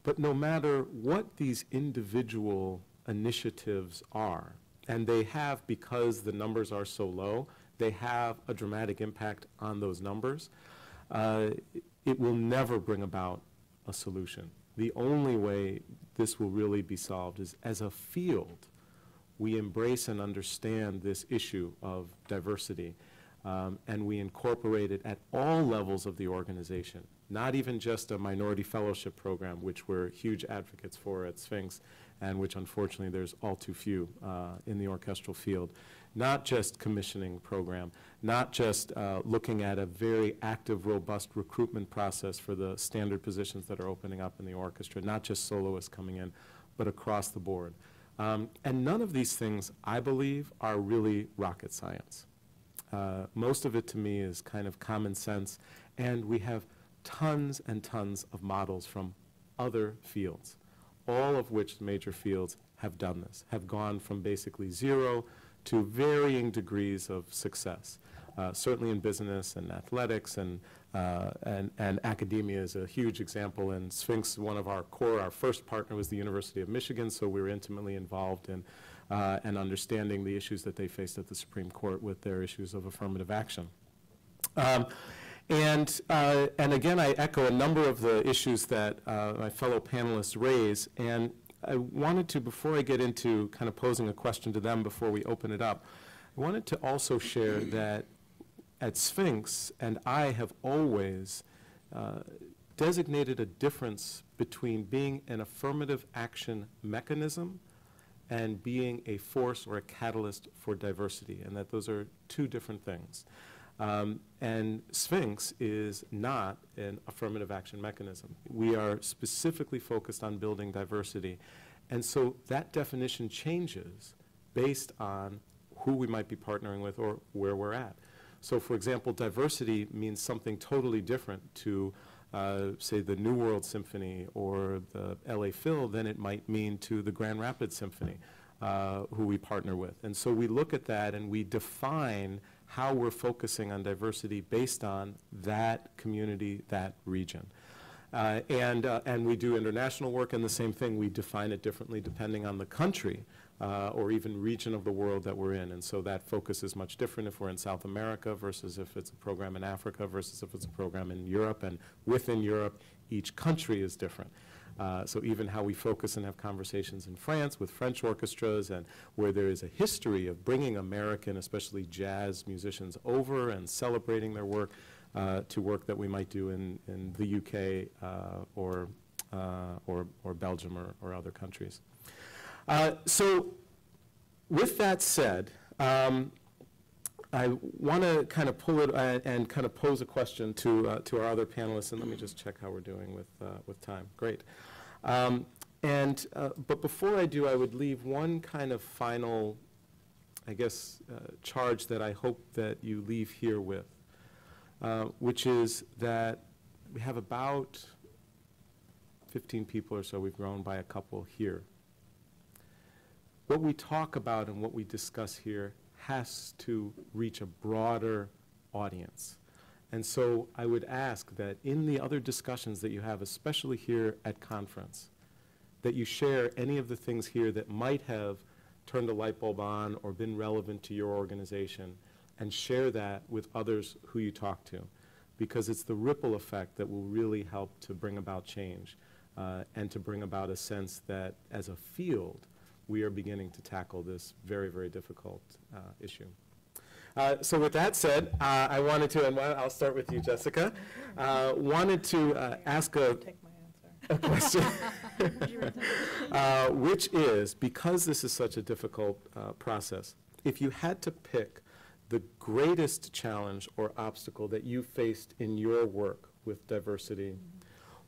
But no matter what these individual initiatives are, and they have, because the numbers are so low, they have a dramatic impact on those numbers, it will never bring about a solution. The only way this will really be solved is, as a field, we embrace and understand this issue of diversity, and we incorporate it at all levels of the organization, not even just a minority fellowship program, which we're huge advocates for at Sphinx, and which unfortunately there's all too few in the orchestral field. Not just commissioning program, not just looking at a very active, robust recruitment process for the standard positions that are opening up in the orchestra, not just soloists coming in, but across the board. And none of these things, I believe, are really rocket science. Most of it, to me, is kind of common sense, and we have tons and tons of models from other fields, all of which major fields have done this, have gone from basically zero to varying degrees of success. Certainly in business and athletics and academia is a huge example. And Sphinx, one of our first partner was the University of Michigan, so we were intimately involved in and understanding the issues that they faced at the Supreme Court with their issues of affirmative action. And again, I echo a number of the issues that my fellow panelists raise, and I wanted to, before I get into kind of posing a question to them before we open it up, I wanted to also share that at Sphinx, and I have always designated a difference between being an affirmative action mechanism and being a force or a catalyst for diversity, and that those are two different things. And Sphinx is not an affirmative action mechanism. We are specifically focused on building diversity. And so that definition changes based on who we might be partnering with or where we're at. So for example, diversity means something totally different to, say, the New World Symphony or the LA Phil than it might mean to the Grand Rapids Symphony, who we partner with. And so we look at that and we define how we're focusing on diversity based on that community, that region. And we do international work, and the same thing, we define it differently depending on the country or even region of the world that we're in. And so that focus is much different if we're in South America versus if it's a program in Africa versus if it's a program in Europe. And within Europe, each country is different. So even how we focus and have conversations in France with French orchestras, and where there is a history of bringing American, especially jazz musicians, over and celebrating their work to work that we might do in the UK or Belgium or other countries. So with that said, I want to kind of pull it and kind of pose a question to our other panelists, and let me just check how we're doing with time. Great. But before I do, I would leave one kind of final, I guess, charge that I hope that you leave here with, which is that we have about 15 people or so. We've grown by a couple here. What we talk about and what we discuss here has to reach a broader audience. And so I would ask that in the other discussions that you have, especially here at conference, that you share any of the things here that might have turned a light bulb on or been relevant to your organization, and share that with others who you talk to. because it's the ripple effect that will really help to bring about change and to bring about a sense that as a field, we are beginning to tackle this very, very difficult issue. So with that said, I wanted to, and I'll start with you, Jessica, wanted to ask a question, which is, because this is such a difficult process, if you had to pick the greatest challenge or obstacle that you faced in your work with diversity,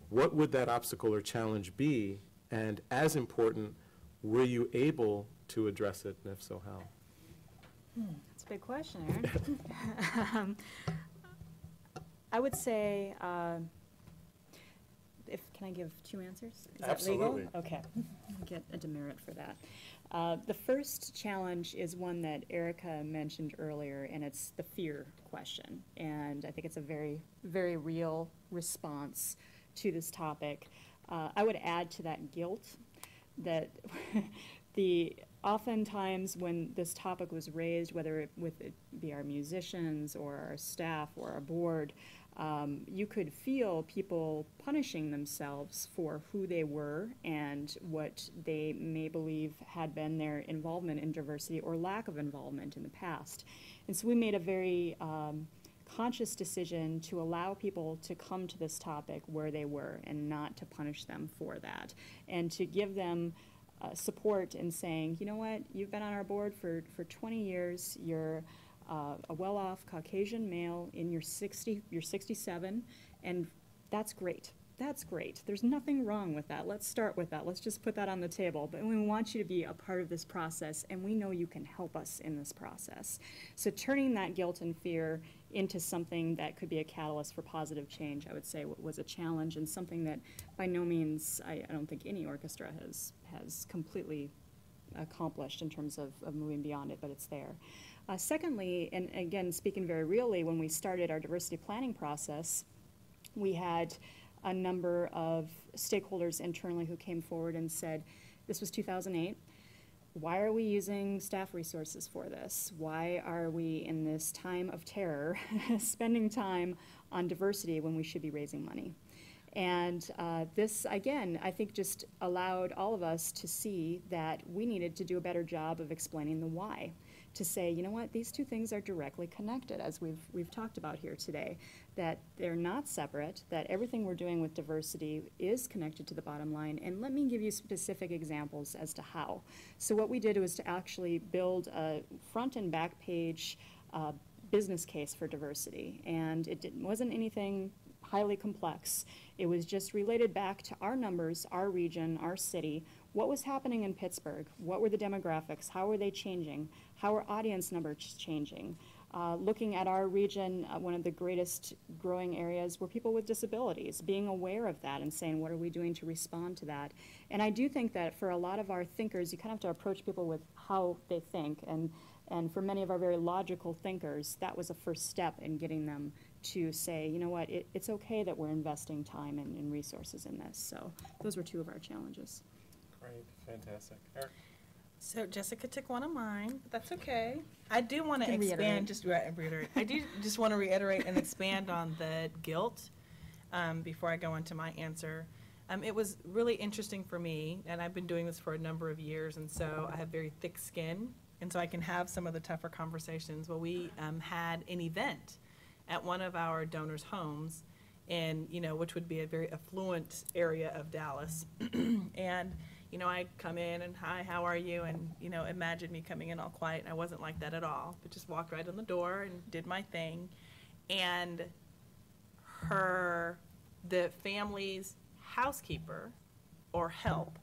what would that obstacle or challenge be? And as important, were you able to address it, and if so, how? That's a big question, Aaron. I would say, can I give 2 answers? Is Absolutely. that legal? Okay, I'll get a demerit for that. The first challenge is one that Erica mentioned earlier, and it's the fear question. And I think it's a very, very real response to this topic. I would add to that guilt that oftentimes when this topic was raised, whether it be our musicians or our staff or our board, you could feel people punishing themselves for who they were and what they may believe had been their involvement in diversity or lack of involvement in the past. And so we made a very conscious decision to allow people to come to this topic where they were and not to punish them for that, and to give them support in saying, you know what, you've been on our board for 20 years, you're a well-off Caucasian male in your 67, and that's great. That's great. There's nothing wrong with that. Let's start with that. Let's just put that on the table. But we want you to be a part of this process, and we know you can help us in this process. So turning that guilt and fear into something that could be a catalyst for positive change, I would say was a challenge, and something that by no means I don't think any orchestra has completely accomplished in terms of moving beyond it, but it's there. Secondly, and again, speaking very really, when we started our diversity planning process, we had a number of stakeholders internally who came forward and said, this was 2008, why are we using staff resources for this? Why are we in this time of terror spending time on diversity when we should be raising money? And this, again, I think just allowed all of us to see that we needed to do a better job of explaining the why. To say, you know what, these two things are directly connected, as we've talked about here today, that they're not separate, that everything we're doing with diversity is connected to the bottom line. And let me give you specific examples as to how. So what we did was to actually build a front and back page business case for diversity. And it wasn't anything highly complex. It was just related back to our numbers, our region, our city. What was happening in Pittsburgh? What were the demographics? How were they changing? How are audience numbers changing? Looking at our region, one of the greatest growing areas were people with disabilities, being aware of that and saying, what are we doing to respond to that? And I do think that for a lot of our thinkers, you kind of have to approach people with how they think. And for many of our very logical thinkers, that was a first step in getting them to say, you know what, it's okay that we're investing time and resources in this. So those were 2 of our challenges. Great, fantastic. Eric? So Jessica took one of mine, but that's okay. I do want to You can expand, reiterate. I do just want to reiterate and expand on the guilt before I go into my answer. It was really interesting for me, and I've been doing this for a number of years, and so I have very thick skin, and so I can have some of the tougher conversations. Well, we had an event at one of our donors' homes, and which would be a very affluent area of Dallas, and I come in and, hi, how are you? And, imagine me coming in all quiet, and I wasn't like that at all, but just walked right in the door and did my thing. And the family's housekeeper or help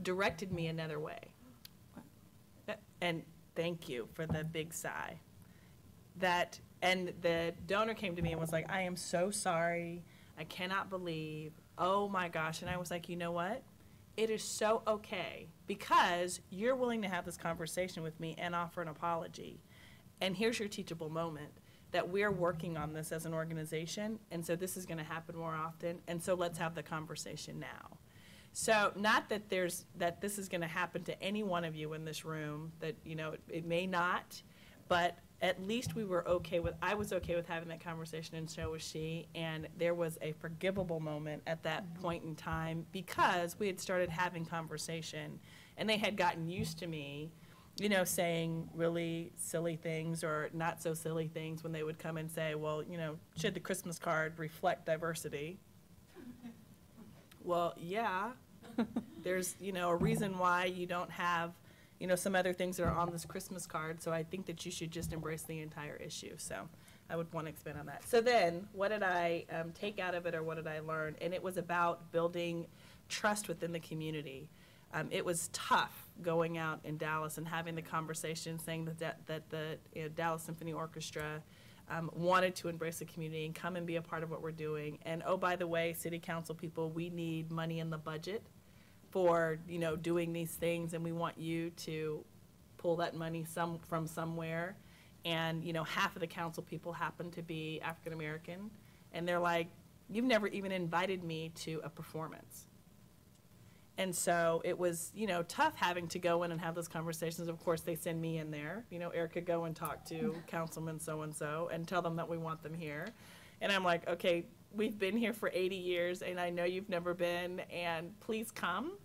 directed me another way. And thank you for the big sigh. And the donor came to me and was like, I am so sorry. I cannot believe. Oh my gosh. And I was like, you know what? It is so okay because you're willing to have this conversation with me and offer an apology. And here's your teachable moment that we're working on this as an organization. And so this is going to happen more often. And so let's have the conversation now. So not that this is going to happen to any one of you in this room, that, it may not, but at least we were okay with, I was okay with having that conversation, and so was she, and there was a forgivable moment at that point in time because we had started having conversation, and they had gotten used to me, you know, saying really silly things or not so silly things when they would come and say, well, you know, should the Christmas card reflect diversity? Well, yeah, there's, you know, a reason why you don't have, you know, some other things that are on this Christmas card, so I think that you should just embrace the entire issue. So I would want to expand on that. So then, what did I take out of it, or what did I learn? And it was about building trust within the community. It was tough going out in Dallas and having the conversation, saying that the Dallas Symphony Orchestra wanted to embrace the community and come and be a part of what we're doing. And oh, by the way, city council people, we need money in the budget for, you know, doing these things, and we want you to pull that money from somewhere. And, you know, half of the council people happen to be African American, and they're like, you've never even invited me to a performance. And so it was, you know, tough having to go in and have those conversations. Of course, they send me in there. You know, Erica, go and talk to Councilman so-and-so and tell them that we want them here. And I'm like, okay, we've been here for 80 years, and I know you've never been, and please come.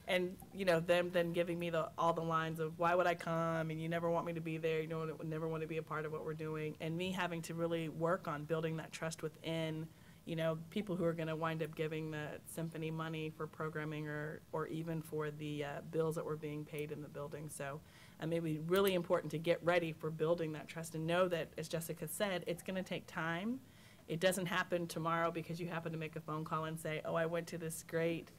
And, you know, them then giving me all the lines of, why would I come, and you never want me to be there, you never want to be a part of what we're doing, and me having to really work on building that trust within, you know, people who are going to wind up giving the symphony money for programming or even for the bills that were being paid in the building. So it may be really important to get ready for building that trust and know that, as Jessica said, it's going to take time. It doesn't happen tomorrow because you happen to make a phone call and say, oh, I went to this great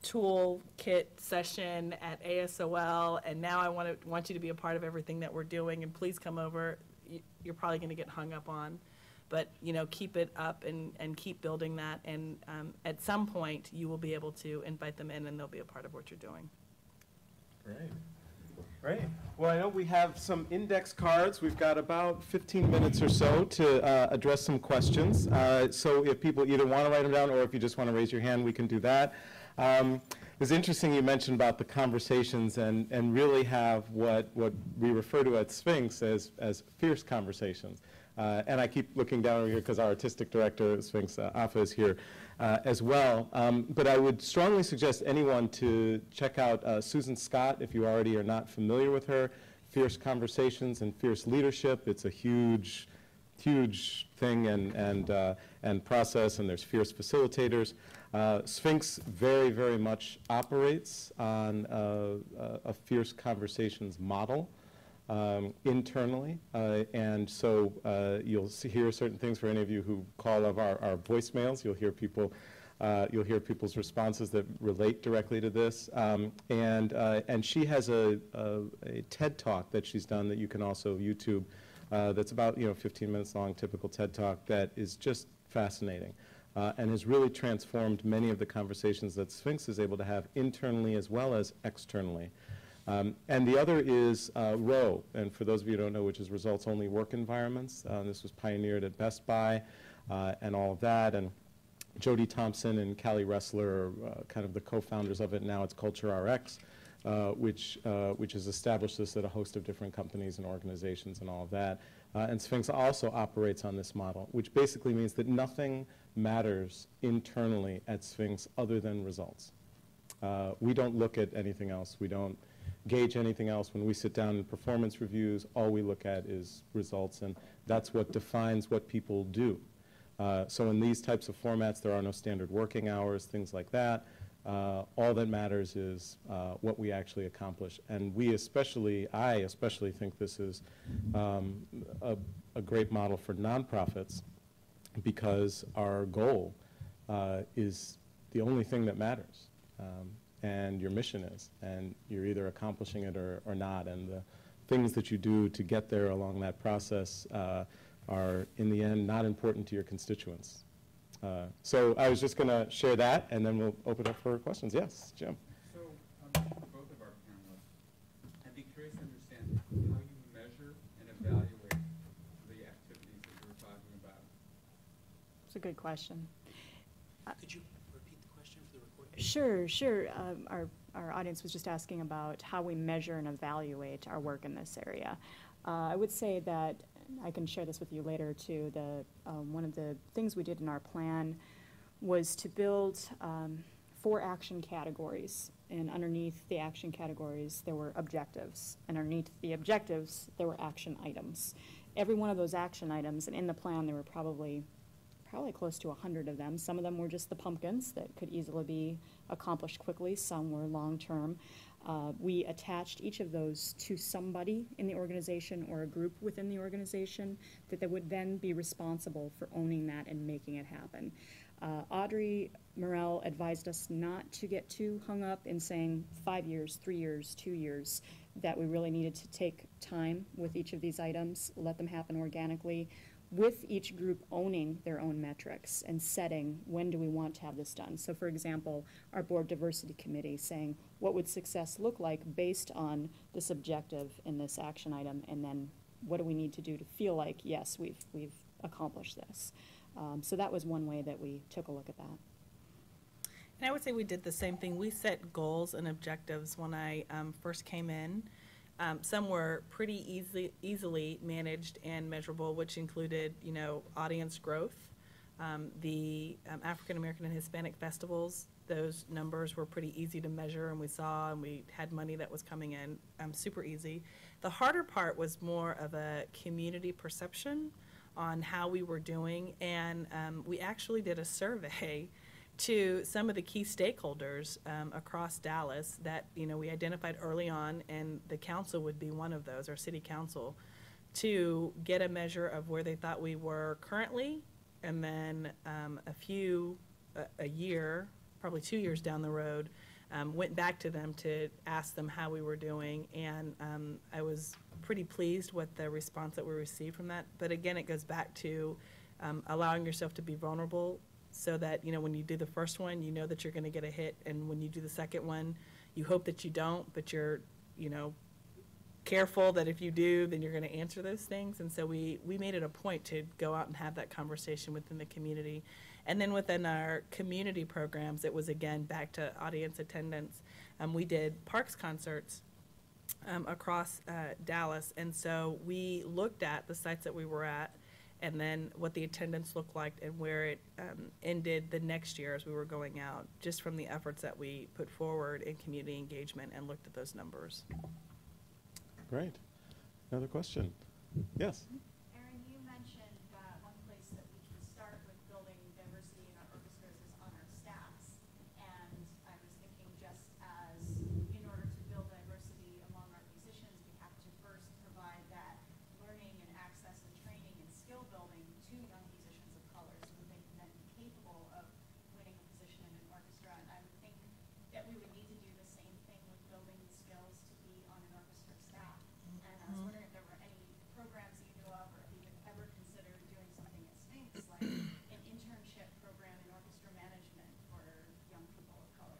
tool kit session at ASOL, and now I want you to be a part of everything that we're doing, and please come over. You're probably going to get hung up on. But, you know, keep it up and keep building that, and at some point you will be able to invite them in and they'll be a part of what you're doing. Great. Great. Well, I know we have some index cards. We've got about 15 minutes or so to address some questions. So if people either want to write them down or if you just want to raise your hand, we can do that. It's interesting you mentioned about the conversations and really have what we refer to at Sphinx as fierce conversations. And I keep looking down over here because our artistic director, Sphinx, Afa, is here as well. But I would strongly suggest anyone to check out Susan Scott if you already are not familiar with her. Fierce Conversations and Fierce Leadership. It's a huge thing and process, and there's fierce facilitators. Sphinx very, very much operates on a fierce conversations model. Internally, and so you'll hear certain things for any of you who call of our voicemails. You'll hear people's responses that relate directly to this, and she has a TED Talk that she's done that you can also YouTube. That's about 15 minutes long, typical TED Talk that is just fascinating. And has really transformed many of the conversations that Sphinx is able to have internally as well as externally. And the other is ROW, and for those of you who don't know, which is results-only work environments. This was pioneered at Best Buy and all of that. And Jody Thompson and Callie Ressler are kind of the co-founders of it. Now it's Culture RX, which has established this at a host of different companies and organizations and all of that. And Sphinx also operates on this model, which basically means that nothing matters internally at Sphinx other than results. We don't look at anything else. We don't gauge anything else. When we sit down in performance reviews, all we look at is results, and that's what defines what people do. So in these types of formats, there are no standard working hours, things like that. All that matters is what we actually accomplish. And I especially think this is a great model for nonprofits because our goal is the only thing that matters. And your mission is, and you're either accomplishing it or not, and the things that you do to get there along that process are, in the end, not important to your constituents. So I was just going to share that, and then we'll open up for questions. Yes, Jim. So, both of our panelists, I'd be curious to understand how you measure and evaluate the activities that you were talking about. It's a good question. Could you repeat the question for the recording? Sure. our audience was just asking about how we measure and evaluate our work in this area. I would say that, I can share this with you later too, one of the things we did in our plan was to build 4 action categories, and underneath the action categories there were objectives, and underneath the objectives there were action items. Every one of those action items, and in the plan there were probably close to 100 of them. Some of them were just the pumpkins that could easily be accomplished quickly. Some were long-term. We attached each of those to somebody in the organization or a group within the organization that they would then be responsible for owning that and making it happen. Audrey Morell advised us not to get too hung up in saying 5 years, 3 years, 2 years, that we really needed to take time with each of these items, let them happen organically, with each group owning their own metrics and setting when do we want to have this done. So for example, our board diversity committee saying what would success look like based on this objective in this action item, and then what do we need to do to feel like, yes, we've accomplished this. So that was one way that we took a look at that. And I would say we did the same thing. We set goals and objectives when I first came in. Some were pretty easily managed and measurable, which included, audience growth. The African American and Hispanic festivals, those numbers were pretty easy to measure, and we had money that was coming in super easy. The harder part was more of a community perception on how we were doing, and we actually did a survey to some of the key stakeholders across Dallas that we identified early on, and the council would be one of those, our city council, to get a measure of where they thought we were currently, and then a year, probably 2 years down the road, went back to them to ask them how we were doing, and I was pretty pleased with the response that we received from that. But again, it goes back to allowing yourself to be vulnerable, so that when you do the first one, you know that you're going to get a hit, and when you do the second one, you hope that you don't, but you're careful that if you do, then you're going to answer those things. And so we made it a point to go out and have that conversation within the community. And then within our community programs, it was again back to audience attendance. We did parks concerts across Dallas, and so we looked at the sites that we were at, and then what the attendance looked like, and where it ended the next year as we were going out, just from the efforts that we put forward in community engagement and looked at those numbers. Great. Another question? Yes? Erin, you mentioned that one place that we can start with building diversity in our orchestras is on our staffs. And I was thinking, just as in order to build diversity among our musicians, we have to first provide that learning and access and training and skill building to young musicians of color so that they can then be capable of winning a position in an orchestra. And I would think that we would need to do the same thing with building the skills to be on an orchestra staff. And I was wondering if there were any programs you knew of, or if you would ever consider doing something at Sphinx, like an internship program in orchestra management for young people of color.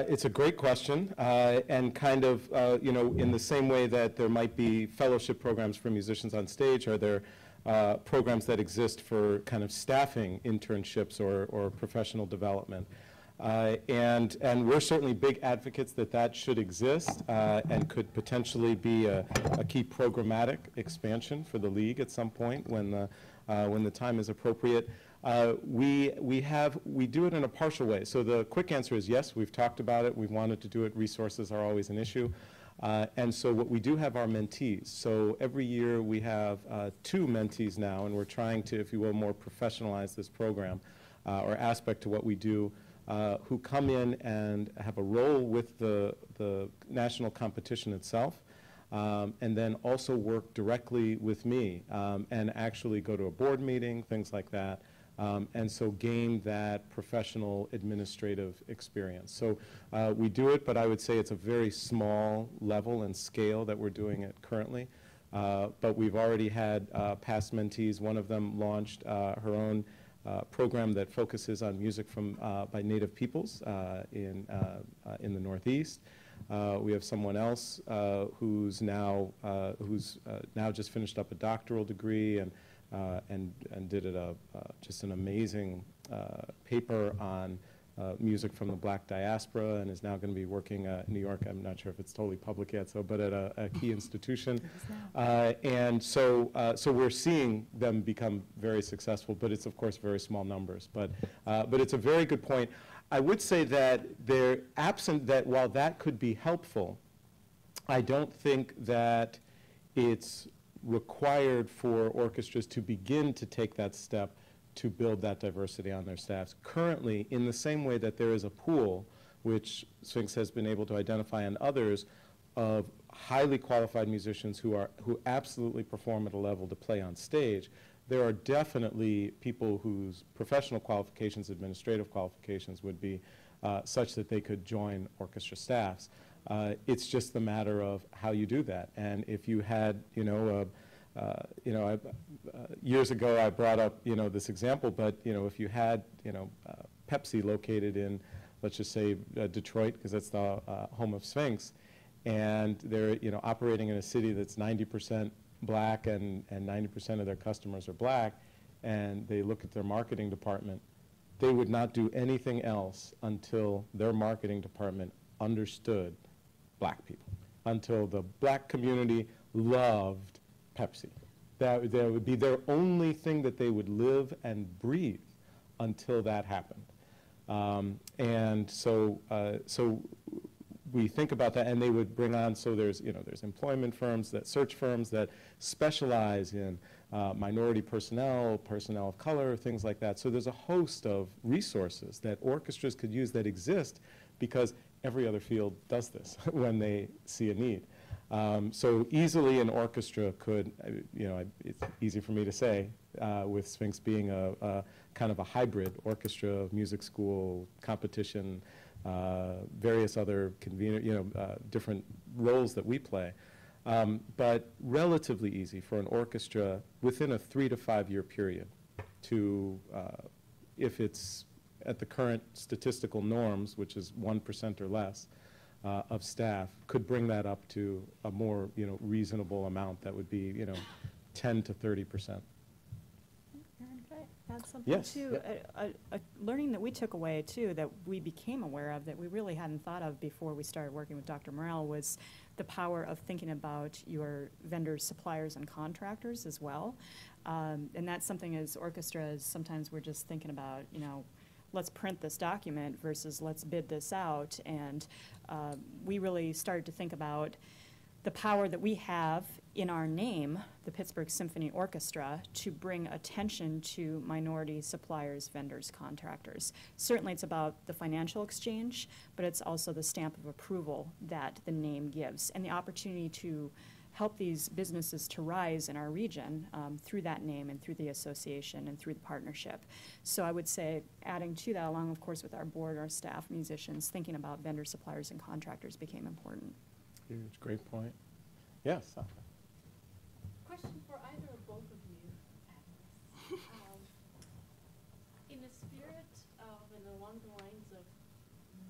It's a great question, and kind of, in the same way that there might be fellowship programs for musicians on stage, are there programs that exist for kind of staffing internships or professional development? And we're certainly big advocates that should exist and could potentially be a key programmatic expansion for the league at some point when the time is appropriate. We do it in a partial way. So the quick answer is yes, we've talked about it, we've wanted to do it, resources are always an issue. And so what we do have are mentees. So every year we have 2 mentees now, and we're trying to, if you will, more professionalize this program or aspect to what we do, who come in and have a role with the national competition itself, and then also work directly with me and actually go to a board meeting, things like that, and so gain that professional administrative experience. So we do it, but I would say it's a very small level and scale that we're doing it currently. But we've already had past mentees. One of them launched her own program that focuses on music by Native peoples in the Northeast. We have someone else who's now just finished up a doctoral degree and did just an amazing paper on music from the Black diaspora, and is now going to be working in New York. I'm not sure if it's totally public yet, but at a key institution. And so we're seeing them become very successful, but it's of course very small numbers. But it's a very good point. I would say that they're absent that while that could be helpful, I don't think that it's required for orchestras to begin to take that step to build that diversity on their staffs. Currently, in the same way that there is a pool, which Sphinx has been able to identify, and others, of highly qualified musicians who absolutely perform at a level to play on stage, there are definitely people whose professional qualifications, administrative qualifications would be such that they could join orchestra staffs. It's just the matter of how you do that. And if you had, years ago I brought up, this example, but, if you had, Pepsi located in, let's just say, Detroit, because that's the home of Sphinx, and they're, operating in a city that's 90% black and 90% of their customers are black, and they look at their marketing department, they would not do anything else until their marketing department understood black people, until the black community loved Pepsi. That would be their only thing that they would live and breathe until that happened. And so we think about that, and they would bring on, so there's employment firms, search firms that specialize in minority personnel of color, things like that. So there's a host of resources that orchestras could use that exist because every other field does this when they see a need. So easily an orchestra could, it's easy for me to say, with Sphinx being a kind of a hybrid orchestra of music school, competition, various other different roles that we play. But relatively easy for an orchestra within a 3 to 5 year period to, if it's at the current statistical norms, which is 1% or less of staff, could bring that up to a more reasonable amount that would be 10 to 30%. Add something Yes, too. A learning that we took away too, that we became aware of, that we really hadn't thought of before we started working with Dr. Morrell, was the power of thinking about your vendors, suppliers, and contractors as well. And that's something as orchestras, sometimes we're just thinking about, let's print this document versus let's bid this out. And we really started to think about the power that we have in our name, the Pittsburgh Symphony Orchestra, to bring attention to minority suppliers, vendors, contractors. Certainly it's about the financial exchange, but it's also the stamp of approval that the name gives, and the opportunity to help these businesses to rise in our region through that name and through the association and through the partnership. So I would say adding to that, along of course with our board, our staff, musicians, thinking about vendors, suppliers, and contractors became important. Huge, great point. Yes. Question for either or both of you. In the spirit of and along the lines of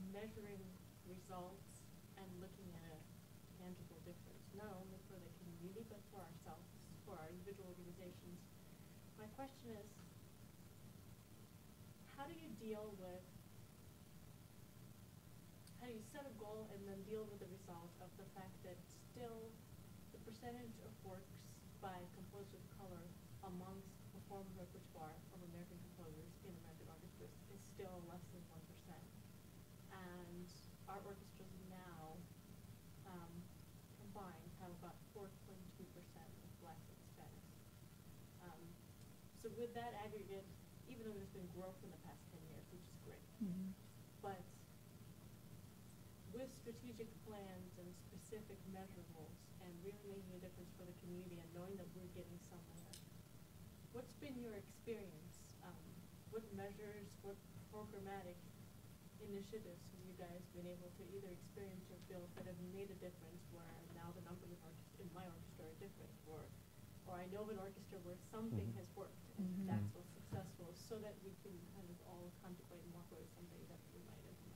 measuring results and looking at a tangible difference, not only for the community but for ourselves, for our individual organizations, my question is, how do you set a goal and then deal with the result of the fact that still the percentage of works by composers of color amongst performed repertoire of American composers in American orchestras is still less than 1%. And our orchestras now combined have about 4.2% of blacks and Hispanics. So with that aggregate, even though there's been growth in the past 10 years, which is great, but with strategic plans and specific measurables and really making a difference for the community and knowing that we're getting somewhere, what's been your experience? What measures, what programmatic initiatives have you guys been able to either experience or build that have made a difference where now the numbers in my orchestra are different, or I know of an orchestra where something has worked and that's what's successful, so that we can kind of all contemplate and walk away with something that we might implement?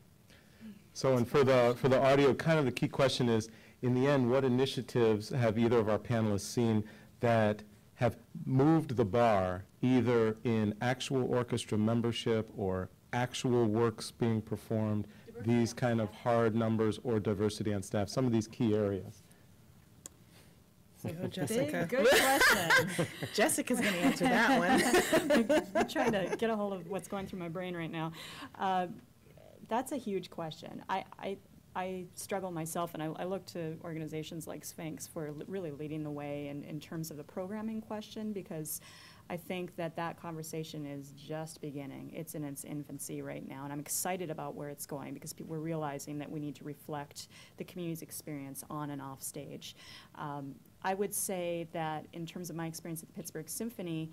So, and for the audio, kind of the key question is, in the end, what initiatives have either of our panelists seen that have moved the bar either in actual orchestra membership or actual works being performed, these kind of hard numbers, or diversity on staff, some of these key areas? Oh, Jessica. Good question. Jessica's going to answer that one. I'm trying to get a hold of what's going through my brain right now. That's a huge question. I struggle myself, and I look to organizations like Sphinx for really leading the way in terms of the programming question, because I think that conversation is just beginning. It's in its infancy right now, and I'm excited about where it's going, because we're realizing that we need to reflect the community's experience on and off stage. I would say that in terms of my experience at the Pittsburgh Symphony,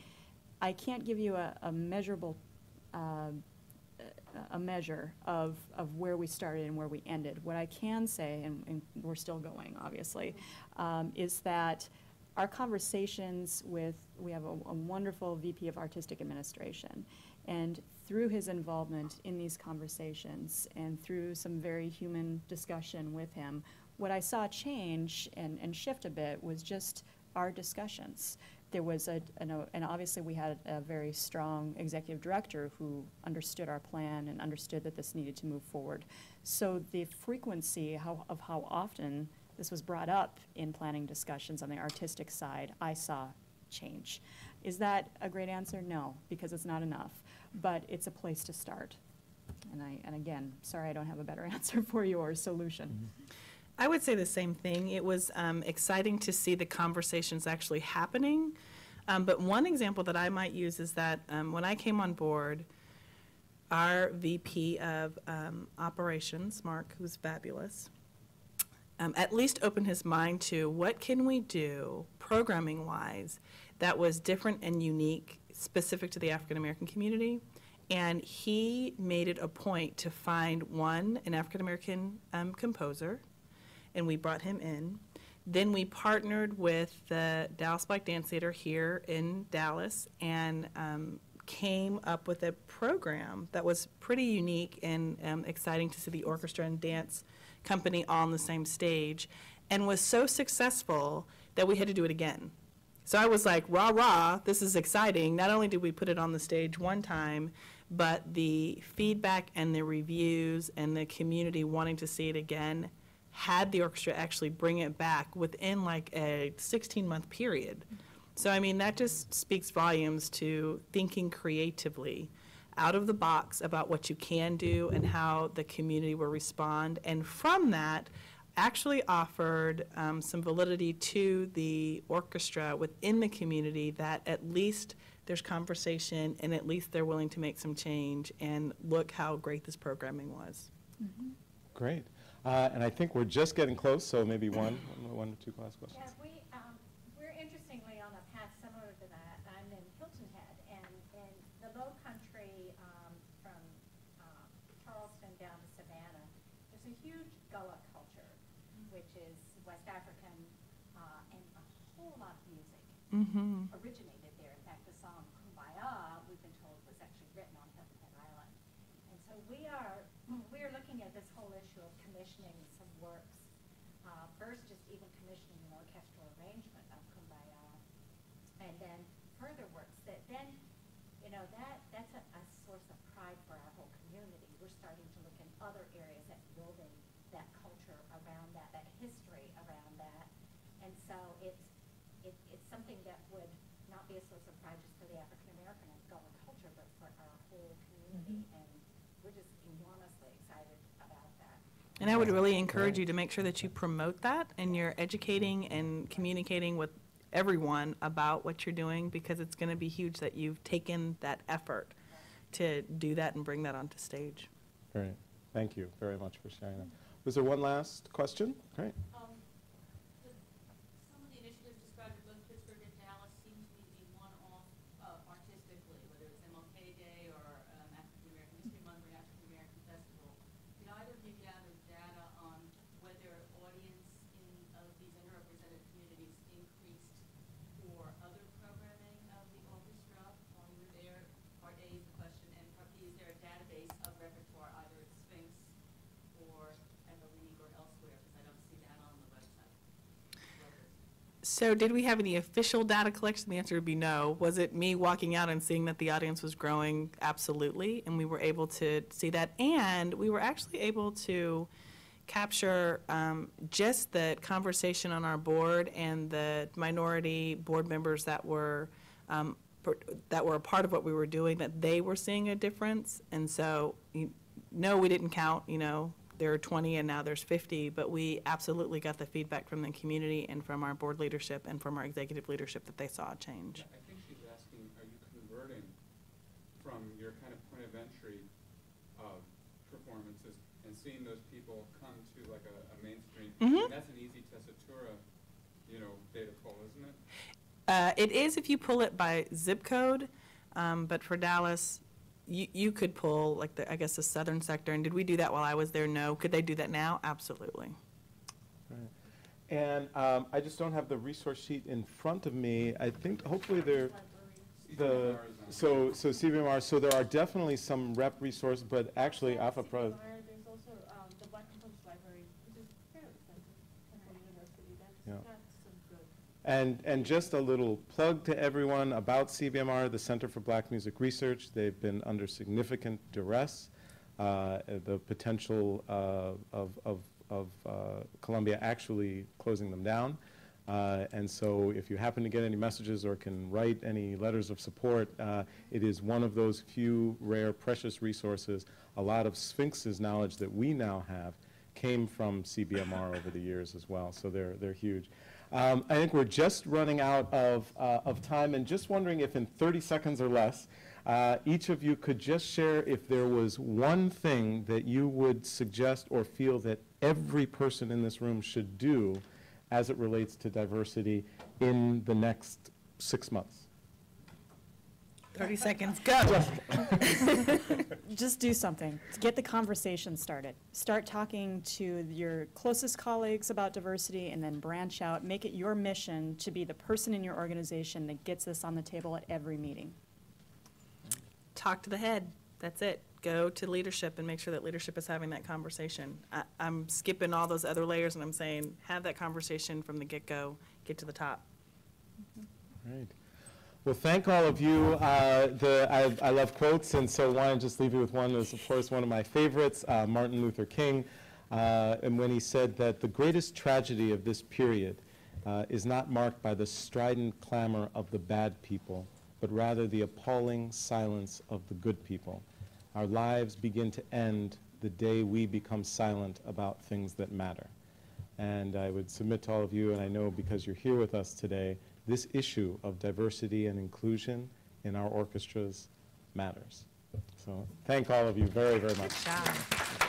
I can't give you a measurable a measure of where we started and where we ended. What I can say, and we're still going, obviously, is that our conversations we have a wonderful VP of Artistic Administration, and through his involvement in these conversations and through some very human discussion with him, what I saw change and shift a bit was just our discussions. There was and obviously we had a very strong executive director who understood our plan and understood that this needed to move forward. So the frequency of how often this was brought up in planning discussions on the artistic side, I saw change. Is that a great answer? No, because it's not enough, but it's a place to start. And again, sorry I don't have a better answer for you or a solution. Mm-hmm. I would say the same thing. It was exciting to see the conversations actually happening. But one example that I might use is that when I came on board, our VP of operations, Mark, who's fabulous, at least opened his mind to what can we do programming-wise that was different and unique, specific to the African American community. And he made it a point to find an African American composer, and we brought him in. Then we partnered with the Dallas Black Dance Theater here in Dallas and came up with a program that was pretty unique and exciting to see the orchestra and dance company all on the same stage, and was so successful that we had to do it again. So I was like, rah, rah, this is exciting. Not only did we put it on the stage one time, but the feedback and the reviews and the community wanting to see it again had the orchestra actually bring it back within like a 16-month period. So, I mean, that just speaks volumes to thinking creatively out of the box about what you can do and how the community will respond. And from that, actually offered some validity to the orchestra within the community that at least there's conversation and at least they're willing to make some change, and look how great this programming was. Mm-hmm. Great. And I think we're just getting close, so maybe one or two last questions. Yeah, we're interestingly on a path similar to that. I'm in Hilton Head, and in the Low Country from Charleston down to Savannah, there's a huge Gullah culture, which is West African, and a whole lot of music originated there. In fact, the song Kumbaya, we've been told, was actually written on Hilton Head Island. And so we are looking at this whole issue of commissioning some works. First, just even commissioning an orchestral arrangement of Kumbaya, and then further works that then, that's a source of pride for our whole community. We're starting to look in other areas at building that culture around that history around that. And so it's something that would not be a source of pride just for the African American and Gullah culture, but for our whole community. And we're just enormously excited about that. And I would really encourage you to make sure that you promote that and you're educating and communicating with everyone about what you're doing, because it's going to be huge that you've taken that effort to do that and bring that onto stage. Great. Thank you very much for sharing that. Was there one last question? Great. Some of the initiatives described in both Pittsburgh and Dallas seem to me to be one-off artistically, whether it's MLK Day or African American History Month or African American Festival. Did either of you gather data on whether audience of these underrepresented communities increased for other programming of the orchestra while you were there? Part A is the question, and part B, is there a database of repertoire either at Sphinx or at the League or elsewhere? Because I don't see that on So did we have any official data collection? The answer would be no. Was it me walking out and seeing that the audience was growing? Absolutely. And we were able to see that. And we were actually able to capture just the conversation on our board and the minority board members that were a part of what we were doing, that they were seeing a difference. And so, no, we didn't count, there are 20 and now there's 50, but we absolutely got the feedback from the community and from our board leadership and from our executive leadership that they saw a change. I think she's asking, are you converting from your kind of point of entry performances and seeing those people come to like a mainstream? Mhm. And that's an easy tessitura, data pull, isn't it? It is if you pull it by zip code, but for Dallas, you could pull like the southern sector. And did we do that while I was there? No. Could they do that now? Absolutely. Right. And I just don't have the resource sheet in front of me. I think hopefully there, so CBMR, so there are definitely some rep resources, but actually Alpha Pro. There's also the Black Components Library, which is fairly expensive from university. Yeah. That's some good. And just a little plug to everyone about CBMR, the Center for Black Music Research. They've been under significant duress. The potential of Columbia actually closing them down. And so if you happen to get any messages or can write any letters of support, it is one of those few rare, precious resources. A lot of Sphinx's knowledge that we now have came from CBMR over the years as well, so they're huge. I think we're just running out of time, and just wondering if in 30 seconds or less, each of you could just share if there was one thing that you would suggest or feel that every person in this room should do as it relates to diversity in the next 6 months. 30 seconds, go. Just do something. Get the conversation started. Start talking to your closest colleagues about diversity and then branch out. Make it your mission to be the person in your organization that gets this on the table at every meeting. Talk to the head. That's it. Go to leadership and make sure that leadership is having that conversation. I'm skipping all those other layers and I'm saying have that conversation from the get-go, get to the top. Right. Well, thank all of you. I love quotes, and so why don't I just leave you with one that's, of course, one of my favorites, Martin Luther King, and when he said that the greatest tragedy of this period is not marked by the strident clamor of the bad people, but rather the appalling silence of the good people. Our lives begin to end the day we become silent about things that matter. And I would submit to all of you, and I know because you're here with us today, this issue of diversity and inclusion in our orchestras matters. So thank all of you very, very much. Good job.